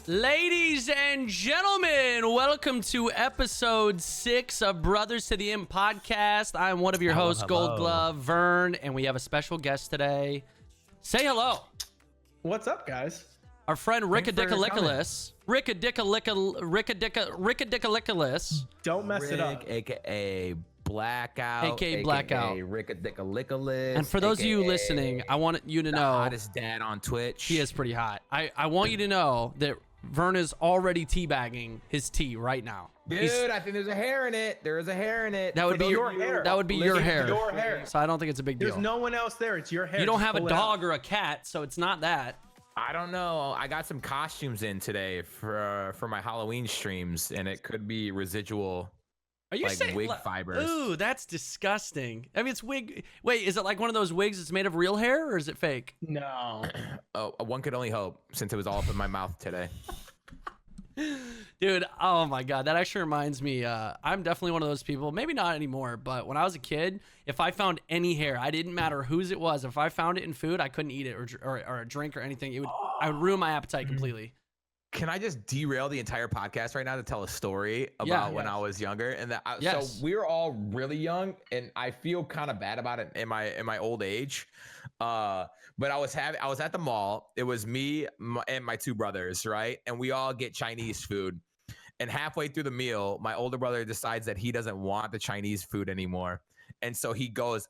Ladies and gentlemen, welcome to episode 6 of Brothers to the End podcast. I'm one of your hosts, Gold Glove, Vern, and we have a special guest today. Say hello. What's up, guys? Our friend Rickadickalikalis. Rickadickalikalis. Don't mess it up. AKA Blackout. AKA Blackout. Rickadickalikalis. And for those of you listening, I want you to know. The hottest dad on Twitch. He is pretty hot. I want you to know that Vern is already teabagging his tea right now. Dude, I think there's a hair in it. There is a hair in it. That would be your hair. That would be your hair. Your hair. So I don't think it's a big deal. There's no one else there. It's your hair. You don't have a dog or a cat, so it's not that. I don't know. I got some costumes in today for my Halloween streams, and it could be residual. Are you like saying wig fibers? Ooh, that's disgusting. I mean, it's wig. Wait, is it like one of those wigs that's made of real hair, or is it fake? No. Oh, one could only hope, since it was all up in my mouth today. Dude, oh my god, that actually reminds me. I'm definitely one of those people. Maybe not anymore, but when I was a kid, if I found any hair, I didn't matter whose it was. If I found it in food, I couldn't eat it or a drink or anything. I would ruin my appetite completely. Can I just derail the entire podcast right now to tell a story about when I was younger? And that so we were all really young, and I feel kind of bad about it in my old age. But I was at the mall. It was me and my two brothers, right? And we all get Chinese food. And halfway through the meal, my older brother decides that he doesn't want the Chinese food anymore. And so he goes,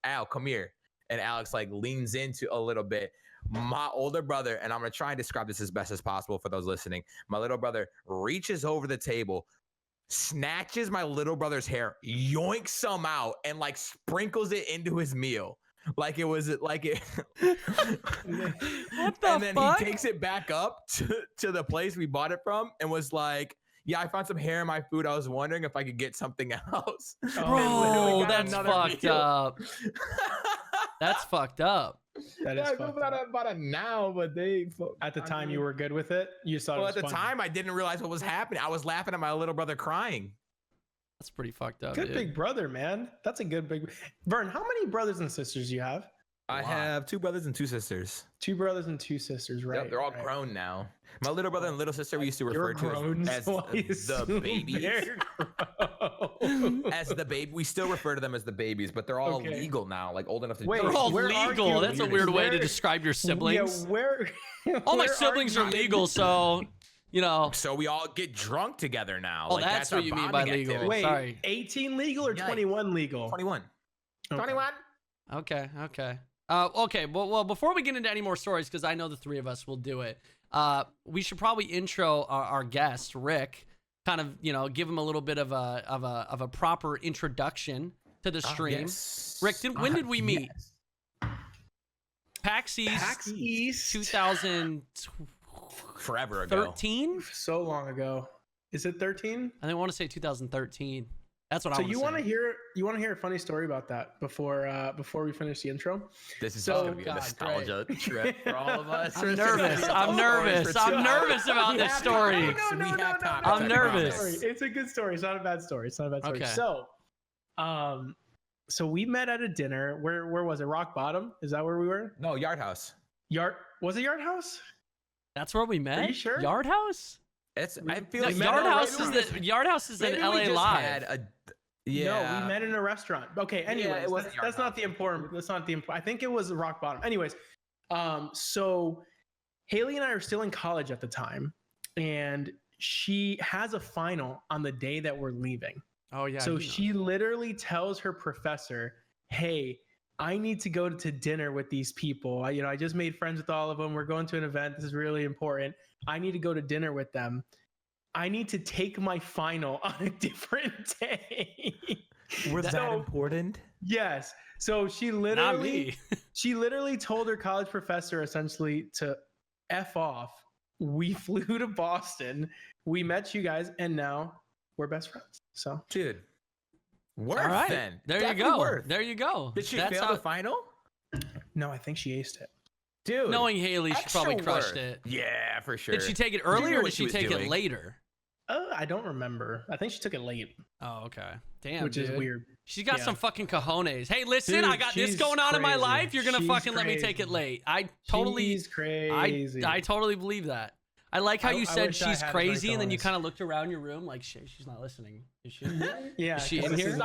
Al, come here. And Alex like leans into a little bit. My older brother, and I'm going to try and describe this as best as possible for those listening. My little brother reaches over the table, snatches my little brother's hair, yoinks some out, and like sprinkles it into his meal. Like it was like it. What the And then fuck? he takes it back up to the place we bought it from and was like, yeah, I found some hair in my food. I was wondering if I could get something else. Bro, that's fucked up. That's fucked up. That is I feel about it now, but At the time, you were good with it. You saw Well, it at was the funny. time, I didn't realize what was happening. I was laughing at my little brother crying. That's pretty fucked up. Good Dude. big brother, man. That's a good big. Vern, how many brothers and sisters do you have? I have 2 brothers and 2 sisters. 2 brothers and 2 sisters, right? Yep, they're all grown now. My little brother and little sister, we used to refer to as so I the assume babies. they're grown. As the baby, we still refer to them as the babies, but they're all Okay. legal now, like old enough to. Wait, They're all where are legal. you? That's a weird way to Where- describe your siblings. Yeah, where? All my where siblings are you? legal, so you know. So we all get drunk together now. Oh, like, that's what our you mean by bonding legal. activity. Wait, Sorry. 18 legal or Yikes. 21 legal? 21. Okay. 21. Okay. Okay. Well, before we get into any more stories, because I know the 3 of us will do it, we should probably intro our guest, Rick. Kind of, give him a little bit of a proper introduction to the stream. Yes. Rick, when did we meet? Yes. PAX East, PAX East. 2013. Forever ago. So long ago. Is it 13? I want to say 2013. That's what I So want you to say. want to hear a funny story about that before we finish the intro? This is So- just gonna be a God, nostalgia trip for all of us. I'm nervous. I'm nervous. I'm nervous about this story. I'm nervous. It's a good story. It's not a bad story. Okay. So, so we met at a dinner. Where was it? Rock Bottom? Is that where we were? No, Yard House. Was it Yard House? That's where we met. you sure? Yard House? I feel No, like Yard House maybe is Yard House is in maybe LA we just Live. had No, we met in a restaurant. Okay, anyways, it wasn't Yard that's not House. the important. That's not the important. I think it was Rock Bottom. Anyways, so Haley and I are still in college at the time, and she has a final on the day that we're leaving. Oh yeah. So he she knows. literally tells her professor, "Hey, I need to go to dinner with these people. I just made friends with all of them. We're going to an event. This is really important. I need to go to dinner with them. I need to take my final on a different day." Was So- that important? Yes. So she Not literally me. told her college professor essentially to F off. We flew to Boston. We met you guys, and now we're best friends. So Dude. Worth All right. then. There you Definitely go. worth. There you go. Did she That's fail how, the final? no, I think she aced it. Dude. knowing Haley, she extra probably crushed worth. it. Yeah, for sure. Did she take it knew early or what did she she was take it doing. later? I don't remember. I think she took it late, Oh, okay. Damn, which is dude. weird. She's got Yeah. some fucking cojones. Hey, listen, Dude, I got this she's going on in my crazy. life. You're gonna She's fucking let me take it crazy. late. I totally, She's crazy. I totally believe that. I like how you said she's crazy, and then you kind of looked around your room like, shit, she's not listening. Is she? Yeah. Is she in here?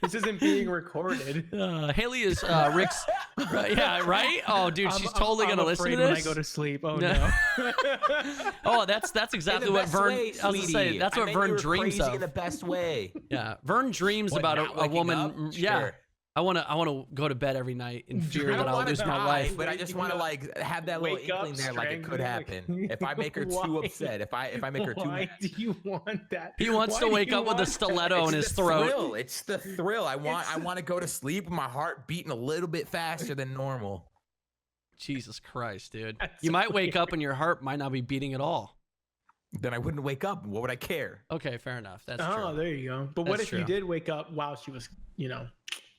This isn't being recorded. Haley is Rick's. Yeah, right? Oh, dude, she's totally going to listen to this. When I go to sleep. Oh, no. Oh, that's exactly what Vern, I was going to say, that's what Vern dreams of. In the best way. Yeah, Vern dreams about a woman. Yeah. I want to go to bed every night in fear that I'll lose my wife. But I just want to like have that little inkling there, like it could happen. If I make her too upset, if I make her too mad. Why do you want that? He wants to wake up with a stiletto in his throat. It's the thrill. I want to go to sleep with my heart beating a little bit faster than normal. Jesus Christ, dude. You might wake up and your heart might not be beating at all. Then I wouldn't wake up. What would I care? Okay, fair enough. That's true. Oh, there you go. But what if you did wake up while she was,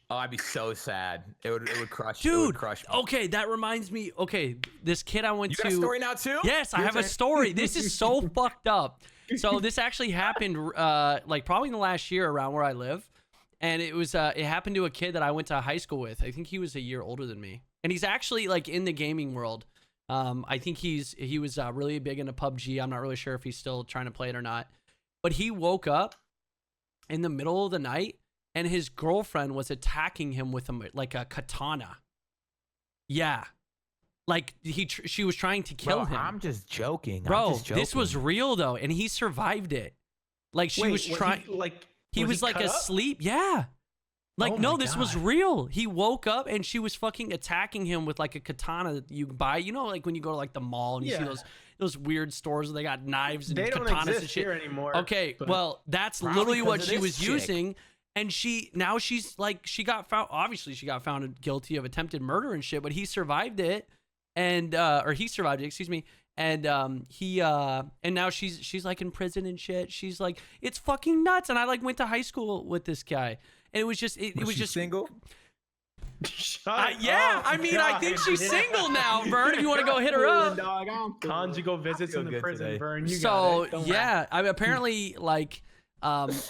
Oh, I'd be so sad. It would crush. Dude, it would crush me. Okay, that reminds me. Okay, this kid I went to. You got a story now too? Yes, I have a story. This is so fucked up. So this actually happened, like probably in the last year around where I live, and it happened to a kid that I went to high school with. I think he was a year older than me, and he's actually like in the gaming world. I think he was really big into PUBG. I'm not really sure if he's still trying to play it or not, but he woke up in the middle of the night. And his girlfriend was attacking him with like a katana. Yeah. Like she was trying to kill him. I'm just joking. Bro, this was real though. And he survived it. Like she was trying. He was like asleep. Yeah. Like, no, this was real. He woke up and she was fucking attacking him with like a katana that you buy. You know, like when you go to like the mall and you see those weird stores where they got knives and katanas and shit. Here anymore. Okay, well, that's literally what she was using. And she got found, obviously she got found guilty of attempted murder and shit, but he survived it. And, or he survived it, excuse me. And, and now she's like in prison and shit. She's like, it's fucking nuts. And I like went to high school with this guy. And it was just, it was just single. Yeah, I mean, I think she's single now, Vern. If you want to go hit her up, conjugal visits in the prison, today. Vern. Apparently, like,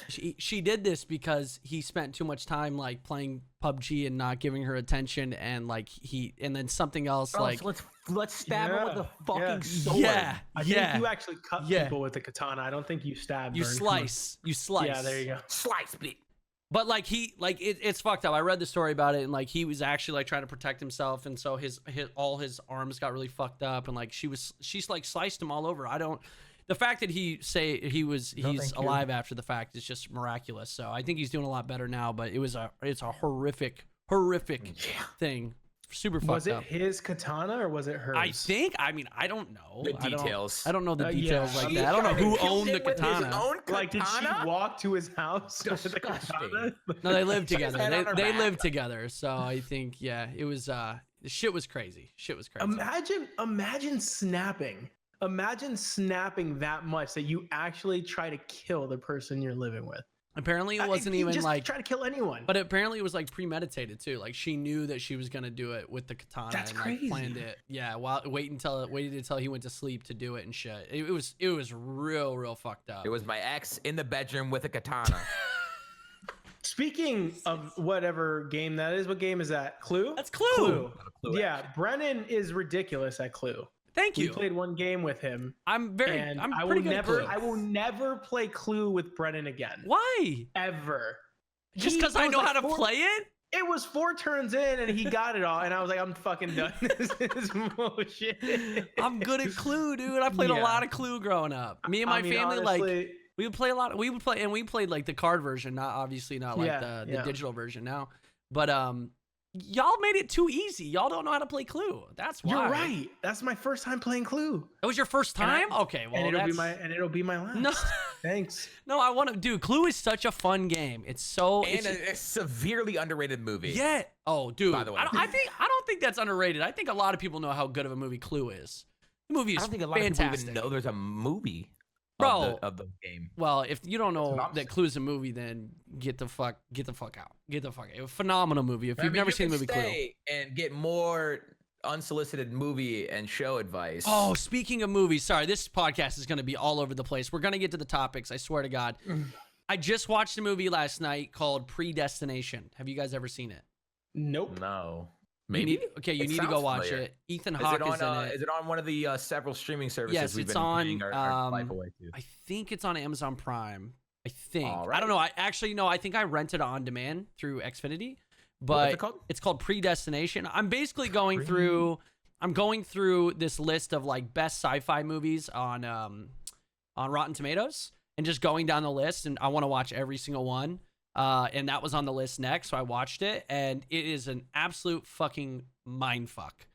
she did this because he spent too much time like playing PUBG and not giving her attention, and like and then something else. Bro, like, so let's stab her with a fucking sword. Yeah, I think you actually cut people with a katana. I don't think you stab. You slice. You slice. Yeah, there you go. Slice me. But like it's fucked up. I read the story about it, and like he was actually like trying to protect himself, and so all his arms got really fucked up, and like she's like sliced him all over. The fact that he's alive after the fact is just miraculous. So I think he's doing a lot better now. But it's a horrific thing. Super fucked up. Was it his katana or was it hers? I mean, I don't know. The details. I don't know the details like that. I don't know who owned the katana. Like, did she walk to his house with the katana? No, they lived together. They lived together. So I think, it was, shit was crazy. Imagine snapping. Imagine snapping that much that you actually try to kill the person you're living with. Apparently it wasn't even like try to kill anyone. But apparently it was like premeditated too. Like she knew that she was gonna do it with the katana. That's and crazy. Like planned it. Yeah, waited until he went to sleep to do it and shit. It was real fucked up. It was my ex in the bedroom with a katana. Speaking of whatever game that is, what game is that? Clue? That's Clue. Yeah, Brennan is ridiculous at Clue. Thank you. We played one game with him. I'm pretty good at Clue. I will never play Clue with Brennan again. Why? Ever. Just because I know how to play it? It was 4 turns in and he got it all, and I was like, I'm fucking done. This is bullshit. I'm good at Clue, dude. I played a lot of Clue growing up. Me and my family, honestly, we would play a lot. We played like the card version, not like the digital version now. But y'all made it too easy. Y'all don't know how to play Clue. That's why. You're right. That's my first time playing Clue. That was your first time? Okay, well, it'll be my last. No, thanks. No, I want to. Dude, Clue is such a fun game. It's a severely underrated movie. Yeah. Oh, dude. By the way, I don't think that's underrated. I think a lot of people know how good of a movie Clue is. The movie is fantastic. I don't think a lot of people even know there's a movie. Bro, of the game. Well, if you don't know that Clue's a movie, then get the fuck out. Get the fuck out. A phenomenal movie. If you've never seen the movie Clue, and get more unsolicited movie and show advice. Oh, speaking of movies, sorry, this podcast is going to be all over the place. We're going to get to the topics. I swear to God. I just watched a movie last night called Predestination. Have you guys ever seen it? Nope. No. Maybe. You need to go watch it. Ethan Hawke is in it. Is it on one of the several streaming services? Yes, we've it's been on. paying our life away to? I think it's on Amazon Prime. I think. Right. I don't know. I think I rented it on demand through Xfinity. But what's it called? It's called Predestination. I'm basically going through. I'm going through this list of like best sci-fi movies on Rotten Tomatoes, and just going down the list, and I want to watch every single one. And that was on the list next, so I watched it, and it is an absolute fucking mind fuck.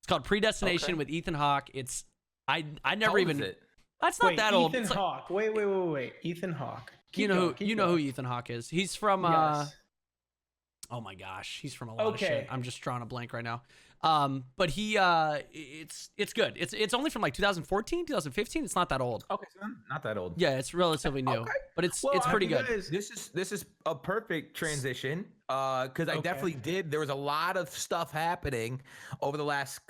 It's called Predestination with Ethan Hawke. It's I never even. Is it? That's not that old. Ethan Hawke. Wait. Ethan Hawke. You know who Ethan Hawke is. He's from. Yes. Oh my gosh, he's from a lot of shit. I'm just drawing a blank right now. But he it's good. It's only from like 2014, 2015. It's not that old. Okay, so not that old. Yeah, it's relatively new. But it's pretty good. This is a perfect transition because I definitely did. There was a lot of stuff happening over the last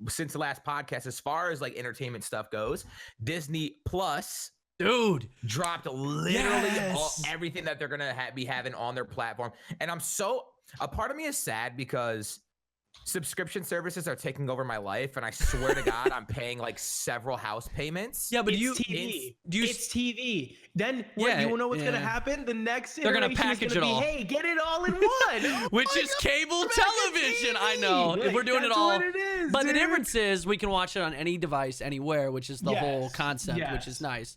since the last podcast as far as like entertainment stuff goes. Disney Plus, dude, dropped literally everything that they're gonna be having on their platform, and a part of me is sad because subscription services are taking over my life, and I swear to God, I'm paying like several house payments. Yeah, but it's TV. Then you know what's gonna happen? The next they're gonna package it all. Hey, get it all in one, which is cable television. I know we're doing it all. But the difference is we can watch it on any device, anywhere, which is the whole concept, which is nice.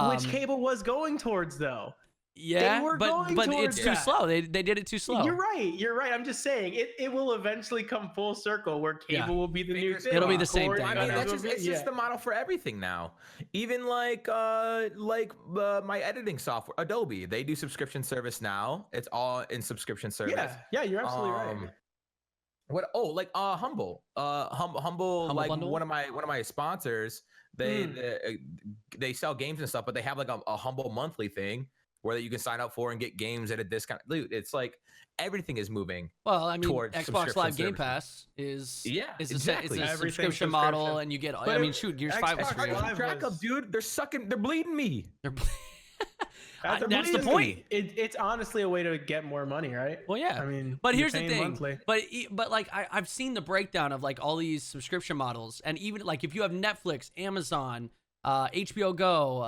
Which cable was going towards though? Yeah, but it's too slow. They did it too slow. You're right. I'm just saying it will eventually come full circle where cable will be the new thing. It'll be the same thing. I mean, it's just the model for everything now. Even like my editing software, Adobe, they do subscription service now. It's all in subscription service. Yeah, you're absolutely right. Humble, like Bundle? one of my sponsors. They sell games and stuff, but they have like a Humble monthly thing where you can sign up for and get games at a discount. Dude, it's like everything is moving. Well, I mean, Xbox Live Game Pass is exactly. It's a subscription model, and you get. I mean, shoot, Gears 5 was free. Dude, they're bleeding me. That's the point. It's honestly a way to get more money, right? Well, yeah. I mean, but here's the thing. Monthly. But like I've seen the breakdown of like all these subscription models, and even like if you have Netflix, Amazon, HBO Go,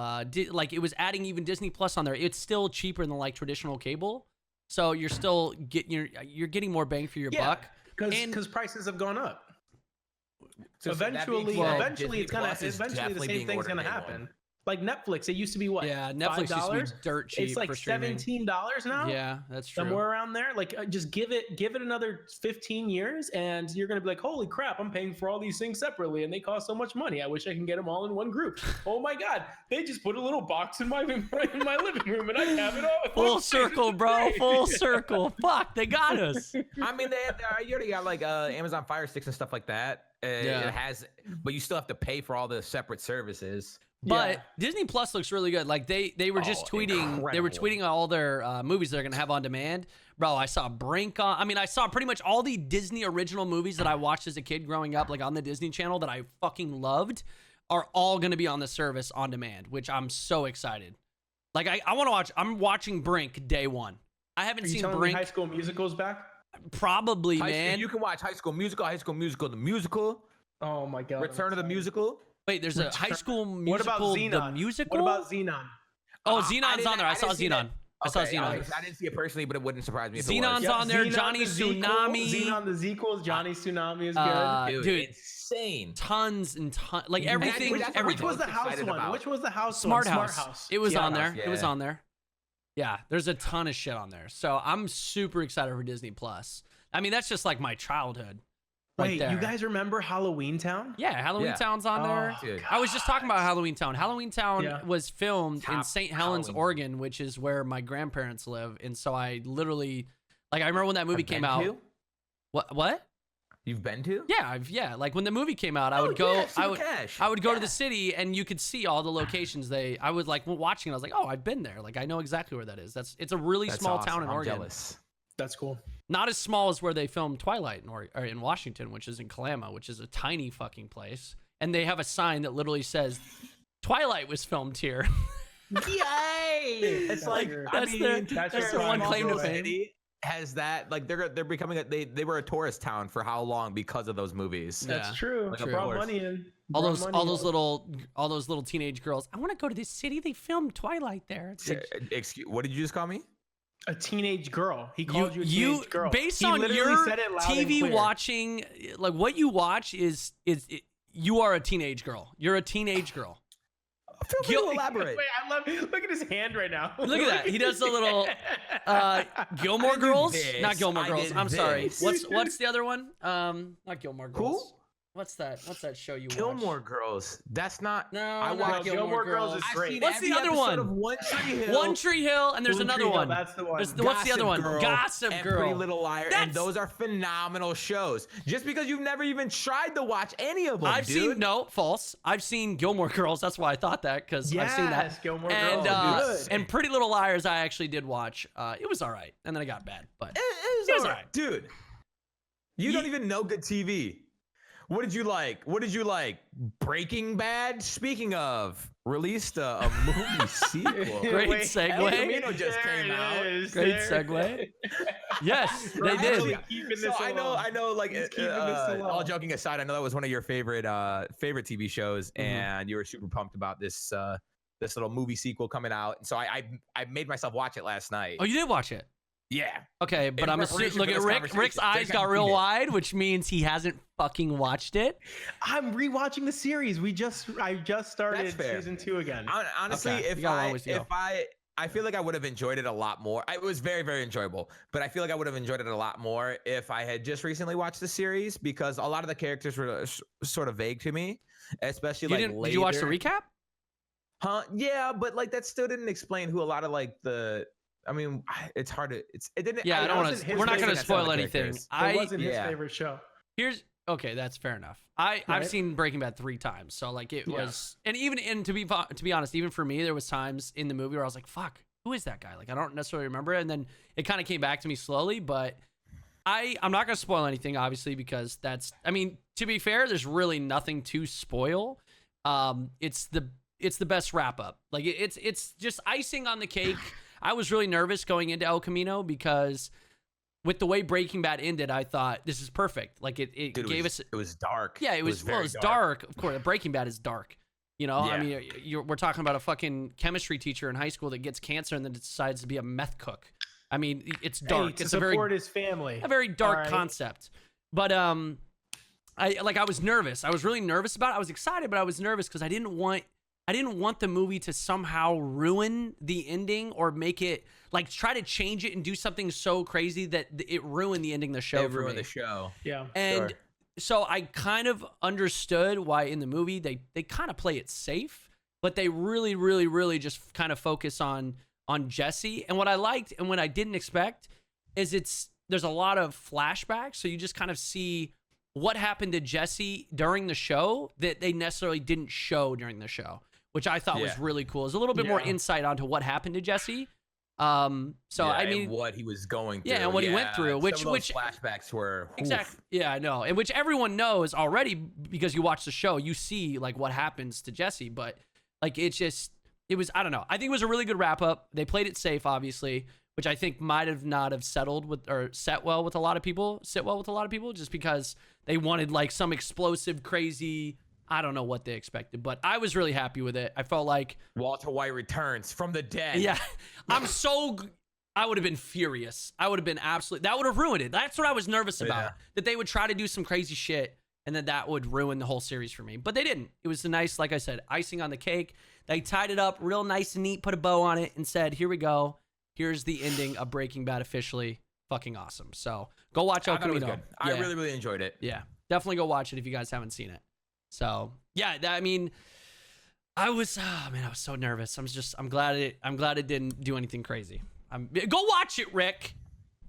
like it was adding even Disney Plus on there. It's still cheaper than like traditional cable, so you're still you're getting more bang for your buck. Because prices have gone up. So eventually the same thing's gonna happen. Like Netflix, it used to be what? Yeah, Netflix used to be dirt cheap. It's like $17 now. Yeah, that's true. Somewhere around there. Like, just give it another 15 years, and you're gonna be like, holy crap, I'm paying for all these things separately, and they cost so much money. I wish I can get them all in one group. Oh my God, they just put a little box in my living room, and I have it all. Full circle, bro. Full circle. Fuck, they got us. I mean, you already got like Amazon Fire Sticks and stuff like that. It has, but you still have to pay for all the separate services. But Disney Plus looks really good. Like they were just tweeting, incredible. They were tweeting all their movies they're gonna have on demand. Bro, I saw Brink on. I mean, I saw pretty much all the Disney original movies that I watched as a kid growing up, like on the Disney Channel that I fucking loved, are all gonna be on the service on demand, which I'm so excited. Like I want to watch. I'm watching Brink day one. I haven't seen Brink. High School Musical's back. Probably, man. You can watch High School Musical, the musical. Oh my God. Return of the Musical. Wait, there's a High School Musical. What about Xenon? The musical? What about Xenon? Oh, Xenon's on there. I saw Xenon. I saw Xenon. I didn't see it personally, but it wouldn't surprise me if Xenon's it was. on there. Johnny Tsunami. Xenon the sequels. Johnny Tsunami is good. Dude, insane. Tons and tons. Like everything. Which was the house one? Which was the house Smart one? House. It was on there. It was on there. Yeah, there's a ton of shit on there. So I'm super excited for Disney Plus. I mean, that's just like my childhood. Wait, you guys remember Halloween Town? Yeah, Halloween Town's on there. Dude. I was just talking about Halloween Town. Halloween Town was filmed in St. Helens, Oregon, which is where my grandparents live. And so I literally, like, I remember when that movie came out. What? You've been to? Yeah. Like when the movie came out, I would go. I would go to the city, and you could see all the locations. I would like watching. I was like, oh, I've been there. Like I know exactly where that is. It's a really small town in Oregon. Jealous. That's cool. Not as small as where they filmed Twilight in Washington, which is in Kalama, which is a tiny fucking place. And they have a sign that literally says, Twilight was filmed here. Yay! It's like, that's their one claim to fame. has that like they're becoming they were a tourist town for how long because of those movies. That's true. Like, brought money in. All those little teenage girls. I want to go to this city. They filmed Twilight there. Excuse, what did you just call me? A teenage girl. He called you a teenage girl. Based on your TV watching, like what you watch is you are a teenage girl. You're a teenage girl. Feel free to elaborate. Wait, look at his hand right now. Look at that. He does the little Gilmore Girls. Not Gilmore Girls. I'm sorry. What's the other one? Not Gilmore Girls. Who? What's that show you watch? Gilmore Girls. That's not. No, I watch Gilmore Girls is great. What's the other one? Of One Tree Hill. One Tree Hill, and there's another one. That's the one. What's the other one? Girl Gossip and Girl. Pretty Little Liar. And those are phenomenal shows. Just because you've never even tried to watch any of them, false. I've seen Gilmore Girls. That's why I thought that, because I've seen that. Gilmore Girls. And Pretty Little Liars, I actually did watch. It was all right, and then it got bad, but it was all right. Dude, you don't even know good TV. What did you like? Breaking Bad? Speaking of, released a movie sequel. Great segue. Camino just came out. Great segue. Yes, they did. So I know. Like, all joking aside, I know that was one of your favorite TV shows, and you were super pumped about this little movie sequel coming out. And so I made myself watch it last night. Oh, you did watch it? Yeah. Okay, but I'm assuming, look at Rick's eyes got real wide, which means he hasn't fucking watched it. I'm rewatching the series. I just started season 2 again. Honestly, okay. I feel like I would have enjoyed it a lot more. It was very, very enjoyable, but I feel like I would have enjoyed it a lot more if I had just recently watched the series, because a lot of the characters were sort of vague to me, especially later. Did you watch the recap? Huh? Yeah, but like that still didn't explain who a lot of like the. I mean, it's hard to. It didn't. Yeah, I don't want to. We're not going to spoil anything. It wasn't his favorite show. That's fair enough. I've seen Breaking Bad 3 times, so like it was, and to be honest, even for me, there was times in the movie where I was like, "Fuck, who is that guy?" Like I don't necessarily remember it, and then it kind of came back to me slowly. But I'm not going to spoil anything, obviously, because that's. I mean, to be fair, there's really nothing to spoil. It's the best wrap up. Like it's just icing on the cake. I was really nervous going into El Camino because with the way Breaking Bad ended, I thought this is perfect. Like it gave us. It was dark. Yeah, it was dark. Of course, Breaking Bad is dark. You know, yeah. I mean, we're talking about a fucking chemistry teacher in high school that gets cancer and then decides to be a meth cook. I mean, it's dark. It's support his family. A very dark concept. But I was nervous. I was really nervous about it. I was excited, but I was nervous because I didn't want the movie to somehow ruin the ending or make it like try to change it and do something so crazy that it ruined the ending of the show. The show. Yeah. And so I kind of understood why in the movie they kind of play it safe, but they really, really, really just kind of focus on Jesse. And what I liked and what I didn't expect is there's a lot of flashbacks. So you just kind of see what happened to Jesse during the show that they necessarily didn't show during the show, which I thought was really cool. It's a little bit more insight onto what happened to Jesse. I mean, what he was going through. Yeah, and what he went through, which flashbacks were exactly. Yeah, I know, and which everyone knows already because you watch the show. You see like what happens to Jesse, but like it was. I don't know. I think it was a really good wrap up. They played it safe, obviously, which I think might have not have settled with or sit well with a lot of people, just because they wanted like some explosive, crazy. I don't know what they expected, but I was really happy with it. I felt like Walter White returns from the dead. Yeah, I would have been furious. I would have been that would have ruined it. That's what I was nervous about, that they would try to do some crazy shit and then that would ruin the whole series for me. But they didn't. It was a nice, like I said, icing on the cake. They tied it up real nice and neat, put a bow on it and said, here we go. Here's the ending of Breaking Bad officially. Fucking awesome. So go watch El Camino. I really, really enjoyed it. Yeah, definitely go watch it if you guys haven't seen it. So yeah, I mean, I was so nervous. I'm glad it didn't do anything crazy. Go watch it, Rick.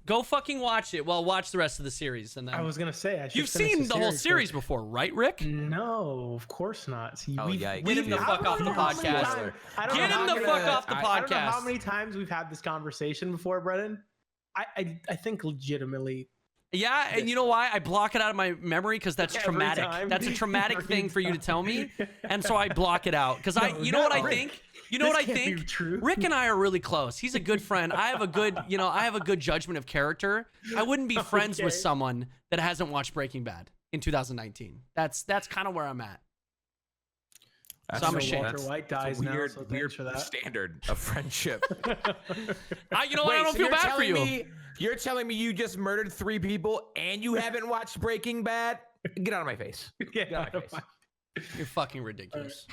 Go fucking watch it. Well, watch the rest of the series, and then I was gonna say you've seen the whole series before, right, Rick? No, of course not. See, get him the fuck off the podcast. Get him the fuck off the podcast. I don't know how many times we've had this conversation before, Brennan. I think legitimately. Yeah, and you know why? I block it out of my memory because that's traumatic. That's a traumatic thing for you to tell me, and so I block it out because you know what I think? You know what I think? Rick and I are really close. He's a good friend. I have a good judgment of character. I wouldn't be friends with someone that hasn't watched Breaking Bad in 2019. That's kind of where I'm at. So I'm ashamed. Walter White dies now, so weird for that standard of friendship. I don't feel bad for you. You're telling me you just murdered 3 people and you haven't watched Breaking Bad? Get out of my face. Get out of my face. You're fucking ridiculous.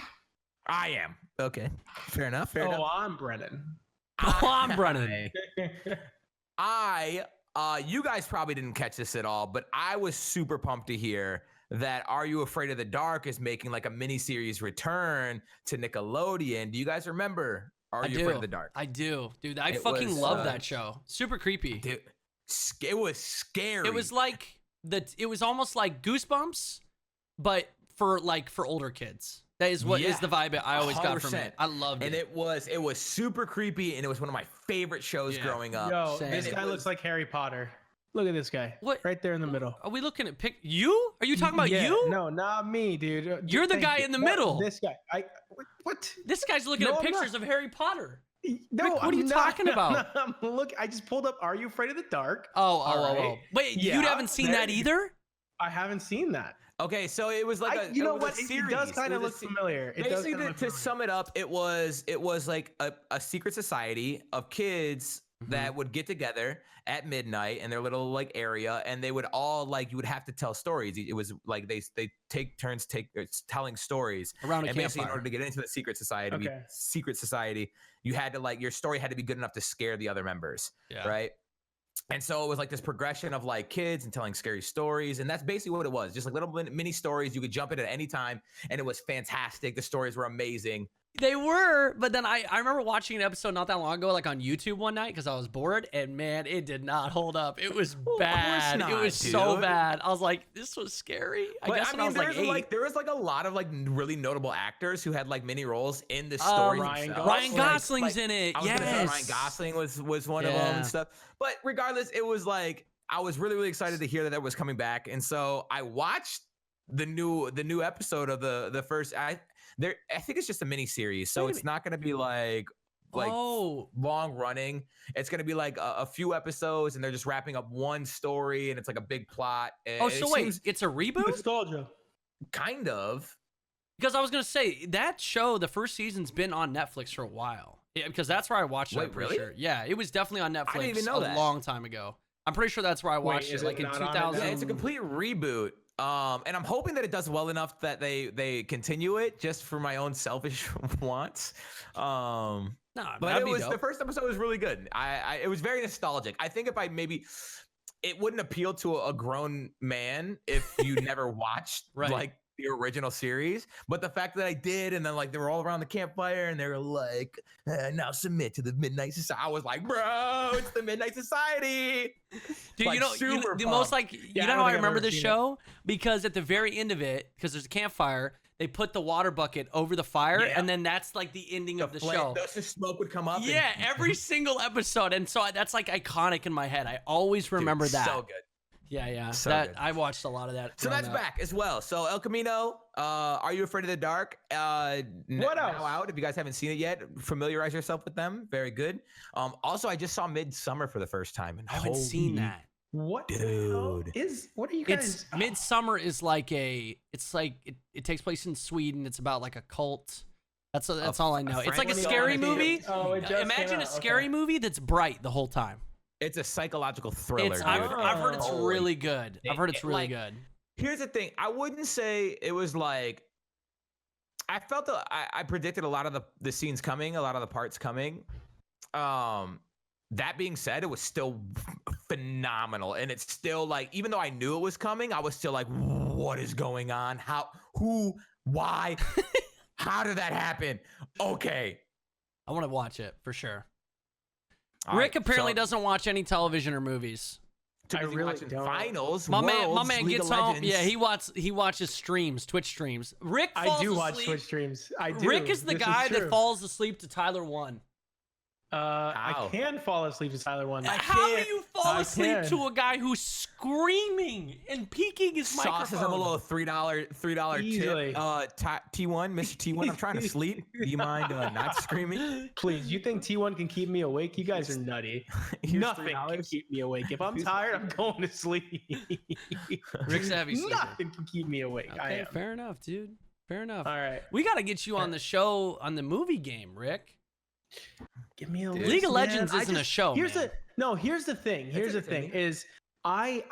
I am. Okay. Fair enough. I'm Brennan. I'm Brennan. You guys probably didn't catch this at all, but I was super pumped to hear that Are You Afraid of the Dark is making like a mini-series return to Nickelodeon. Do you guys remember Are You Afraid of the Dark? I do. Dude, I fucking love that show. Super creepy. Dude, it was scary. It was like it was almost like Goosebumps, but for older kids. That is what is the vibe I always 100%. Got from it. I loved it. And it was super creepy, and it was one of my favorite shows growing up. Yo, this guy looks like Harry Potter. Look at this guy. What? Right there in the middle. Are we looking at you? Are you talking about you? No, not me, dude. You're the guy in the middle. This guy. What? This guy's looking at pictures of Harry Potter. No, Rick, what are you talking about? Look, I just pulled up Are You Afraid of the Dark? Oh. Wait, you haven't seen that either? I haven't seen that. Okay, so it was like a series. It does kind of look familiar. Basically, to sum it up, it was like a secret society of kids that would get together at midnight in their little like area, and they would all you would have to tell stories. It was like they take turns telling stories around a campfire. Basically, in order to get into the secret society, you had to your story had to be good enough to scare the other members, right? And so it was like this progression of like kids and telling scary stories. And that's basically what it was. Just like little mini stories. You could jump in at any time. And it was fantastic. The stories were amazing. They were, but then I remember watching an episode not that long ago, like on YouTube one night because I was bored, and man, it did not hold up. It was bad. It was so bad. I was like, this was scary. I guess when I was like 8. There was like a lot of like really notable actors who had like mini roles in the story. Ryan Gosling's in it. Yes, Ryan Gosling was one of them and stuff. But regardless, it was like I was really, really excited to hear that was coming back, and so I watched the new episode of the first. I think it's just a mini series, so it's not going to be like long running. It's going to be like a few episodes, and they're just wrapping up one story, and it's like a big plot. It's a reboot? Nostalgia. Kind of. Because I was going to say that show, the first season's been on Netflix for a while. Yeah, because that's where I watched it. I'm pretty sure. Yeah, it was definitely on Netflix. I didn't even know that. Long time ago. I'm pretty sure that's where I watched it, like in 2000. Yeah, it's a complete reboot. And I'm hoping that it does well enough that they continue it just for my own selfish wants. But the first episode was really good. It was very nostalgic. I think it wouldn't appeal to a grown man if you never watched like the original series, but the fact that I did, and then like they were all around the campfire and they were like, now submit to the Midnight Society. I was like, bro, it's the Midnight Society. Dude, like, the most like, you know how I remember this show? Because at the very end of it, because there's a campfire, they put the water bucket over the fire, and then that's like the ending of the show. The smoke would come up. Yeah, every single episode, and so that's like iconic in my head. I always remember that. So good. Yeah. So good. I watched a lot of that. So that's back as well. So El Camino, Are You Afraid of the Dark? What else? Now out. If you guys haven't seen it yet, familiarize yourself with them. Very good. Also, I just saw Midsummer for the first time. And I haven't seen that. What, dude? What are you guys? Midsummer is like it takes place in Sweden. It's about like a cult. That's all I know. It's like a scary movie. Imagine a scary movie that's bright the whole time. It's a psychological thriller. I've heard it's really good. I've heard it's really good. Here's the thing. I wouldn't say it was like. I felt I predicted a lot of the scenes coming, a lot of the parts coming. That being said, it was still phenomenal, and it's still like, even though I knew it was coming, I was still like, what is going on? How? Who? Why? How did that happen? Okay. I want to watch it for sure. Rick apparently doesn't watch any television or movies. I really don't. Finals. My man gets home. Yeah, he watches streams, Twitch streams. Rick falls I do asleep. watch Twitch streams. I do. Rick is the guy that falls asleep to Tyler 1. I can fall asleep to Tyler 1. How do you fall asleep to a guy who's screaming and peeking his microphone? Sauces him a little $3 tip. T1, Mr. T1, I'm trying to sleep. Do you mind not screaming? Please, you think T1 can keep me awake? You guys are nutty. Nothing can keep me awake. If I'm tired, I'm going to sleep. Rick's a heavy sleeper. Nothing can keep me awake. Okay, fair enough, dude. Fair enough. All right. We got to get you on the show on the movie game, Rick. Give me a League of Legends isn't a show. Here's the thing. Here's the thing is I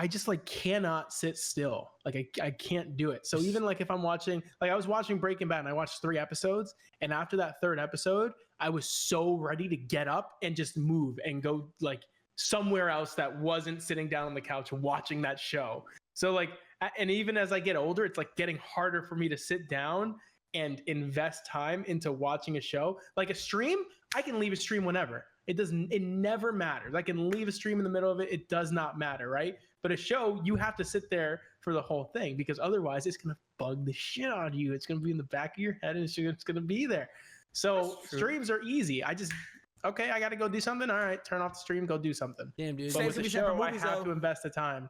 just like cannot sit still. Like I can't do it. So even like if I'm watching, like I was watching Breaking Bad and I watched 3 episodes, and after that 3rd episode, I was so ready to get up and just move and go like somewhere else that wasn't sitting down on the couch watching that show. So like, and even as I get older, it's like getting harder for me to sit down and invest time into watching a show. Like a stream, I can leave a stream whenever. It never matters. I can leave a stream in the middle of it. It does not matter, right? But a show, you have to sit there for the whole thing, because otherwise it's going to bug the shit out of you. It's going to be in the back of your head and it's going to be there. So streams are easy. I got to go do something. All right, turn off the stream, go do something. Damn, dude. But with the show, I have to invest the time.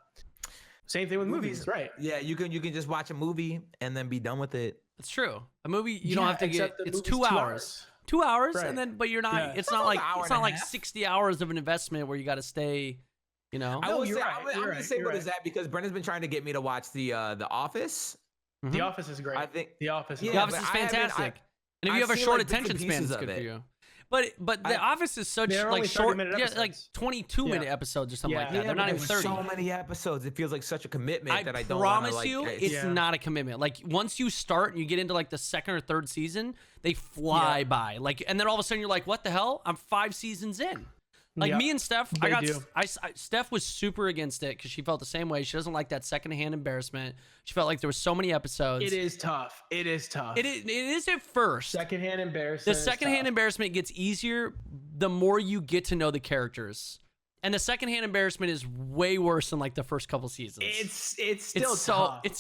Same thing with movies, right? Yeah, you can just watch a movie and then be done with it. It's true. A movie, you don't have to get. It's 2 hours. 2 hours, right. And then, but you're not. Yeah. It's not like 60 hours of an investment where you got to stay. You know. I'm gonna say what is that, because Brendan's been trying to get me to watch the Office. Mm-hmm. The Office is great. I think The Office is fantastic. And if you have a short attention span, it's good for you. But The Office is such like short, like 22-minute episodes or something like that. They're not even 30. So many episodes. It feels like such a commitment that I don't promise you, it's not a commitment. Like once you start and you get into like the 2nd or 3rd season, they fly by. Like, and then all of a sudden you're like, what the hell? I'm 5 seasons in. Like me and Steph, Steph was super against it because she felt the same way. She doesn't like that secondhand embarrassment. She felt like there was so many episodes. It is tough. It is at first. Secondhand embarrassment. The secondhand embarrassment gets easier the more you get to know the characters. And the secondhand embarrassment is way worse than like the first couple seasons. It's still tough. It's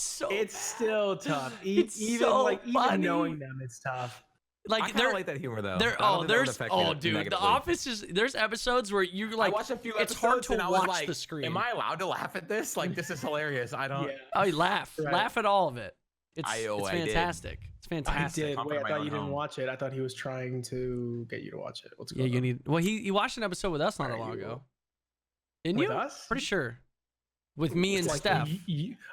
still tough. Even knowing them, it's tough. Like I kind of like that humor though. Dude, The Office is. There's episodes where you're like, I watched a few it's hard to watch like, the screen. Am I allowed to laugh at this? Like, this is hilarious. I don't. Oh, you laugh at all of it. It's fantastic. It's fantastic. I did. Wait, I thought you didn't watch it. I thought he was trying to get you to watch it. What's going on? You need. Well, he watched an episode with us not that long ago. Didn't you? With us? Pretty sure. With me and Steph.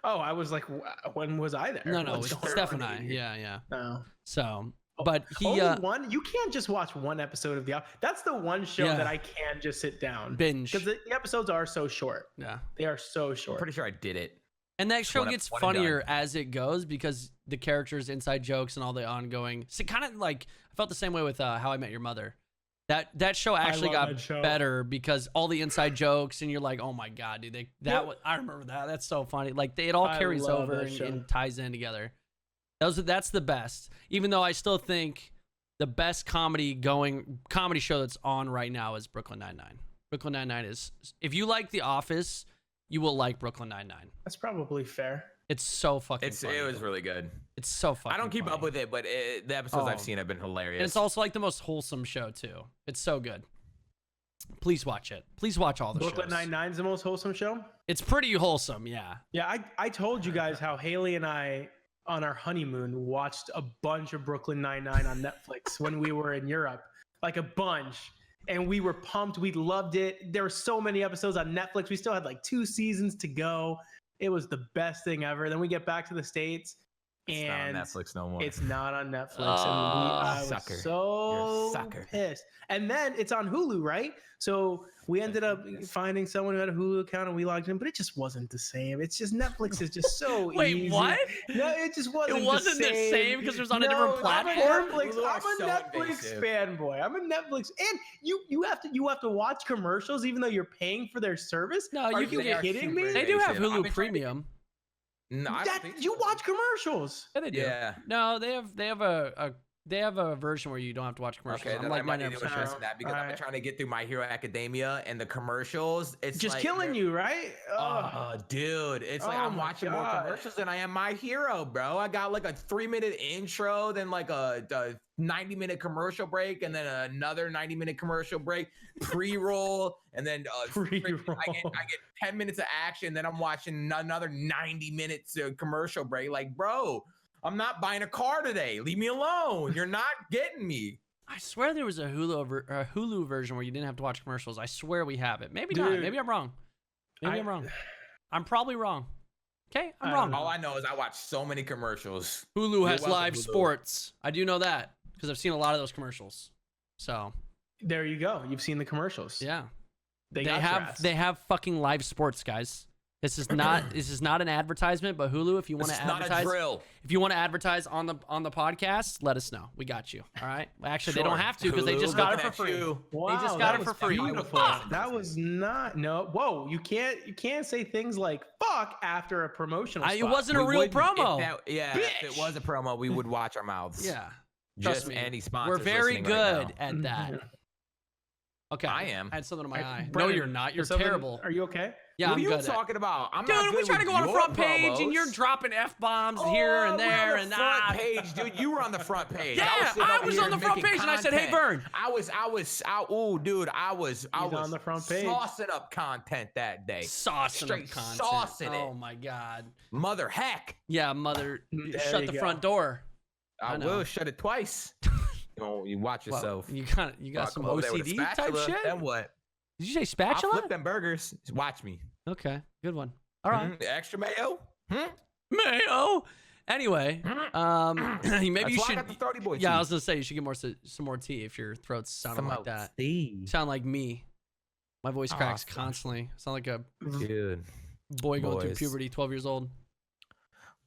I was like, when was I there? No, with Steph and I. Yeah. Oh. So. But only one. You can't just watch one episode of The Office. That's the one show that I can just sit down binge, because the episodes are so short. Yeah, they are so short. I'm pretty sure I did it. And that show gets funnier as it goes because the characters, inside jokes, and all the ongoing. So kind of like I felt the same way with How I Met Your Mother. That show actually got better because all the inside jokes, and you're like, oh my god, dude, I remember that. That's so funny. Like it all carries over and ties in together. That's the best. Even though I still think the best comedy show that's on right now is Brooklyn Nine-Nine. Brooklyn Nine-Nine is, if you like The Office, you will like Brooklyn Nine-Nine. That's probably fair. It's so fucking funny. It was really good. It's so fucking I don't keep up with it, but the episodes I've seen have been hilarious. And it's also like the most wholesome show too. It's so good. Please watch it. Please watch all the shows. Brooklyn Nine-Nine's the most wholesome show? It's pretty wholesome, yeah. Yeah, I told you guys how Haley and I on our honeymoon watched a bunch of Brooklyn Nine-Nine on Netflix when we were in Europe, like a bunch, and we were pumped. We loved it. There were so many episodes on Netflix. We still had like 2 seasons to go. It was the best thing ever. Then we get back to the States and it's not on Netflix no more. It's not on Netflix. I was so pissed. And then it's on Hulu, right? So we ended up finding someone who had a Hulu account and we logged in, but it just wasn't the same. It's just Netflix is just so Wait, easy. what? No, it just wasn't. It wasn't the same because it was on a different platform. I'm a Netflix fanboy. I'm a Netflix, and you have to watch commercials even though you're paying for their service. No, you can get kidding me. They do have Hulu Premium. No, you watch commercials. Yeah, they do. Yeah. No, they have a They have a version where you don't have to watch commercials. Okay, I'm then like I might need 99% to sure. invest in that because I've been trying to get through My Hero Academia and the commercials. It's just like, killing you, right? Oh, dude, it's like I'm watching more commercials than I am My Hero, bro. I got like a 3-minute intro, then like a 90-minute commercial break, and then another 90-minute commercial break, pre-roll, and then pre-roll. I get 10 minutes of action, then I'm watching another 90 minutes of commercial break. Like, bro, I'm not buying a car today. Leave me alone. You're not getting me. I swear there was a Hulu version where you didn't have to watch commercials. I swear we have it. Maybe not. Maybe I'm wrong. I'm wrong. I'm probably wrong. Okay, I'm wrong. All I know is I watch so many commercials. Hulu has live sports. I do know that because I've seen a lot of those commercials. So there you go. You've seen the commercials. Yeah, they have fucking live sports, guys. This is not an advertisement, but Hulu, if you want to advertise, if you want to advertise on the podcast, let us know. We got you. All right. Actually, they don't have to because they just got it for free. Wow, they just got it for free. Beautiful. That was not Whoa, you can't say things like fuck after a promotional spot. It wasn't a real promo. If it was a promo, we would watch our mouths. Yeah. Just any sponsors. We're very good at that. Okay. I am. I had something in my eye. Brennan, no, you're not. You're terrible. Are you okay? Yeah, what are you talking about? I'm dude, not we're trying to go on a front page, promos. and you're dropping f-bombs here and there and front page, dude. You were on the front page. Yeah, I was on the front page, and I said, "Hey, Vern." I was on the front page, saucing up content that day. Saucing up content. Saucing it. Oh my god. Mother heck. Yeah, mother. Shut the front door. I will shut it twice. You watch yourself. You got some OCD type shit. Then what? Did you say spatula? I'll flip them burgers. Watch me. Okay, good one. All right. Extra mayo? Mayo. Anyway, maybe you should. I got the throaty boy yeah, tea. I was gonna say you should get some more tea if your throat's sounding like that. You sound like me. My voice cracks constantly. Sound like a boy going through puberty, 12 years old.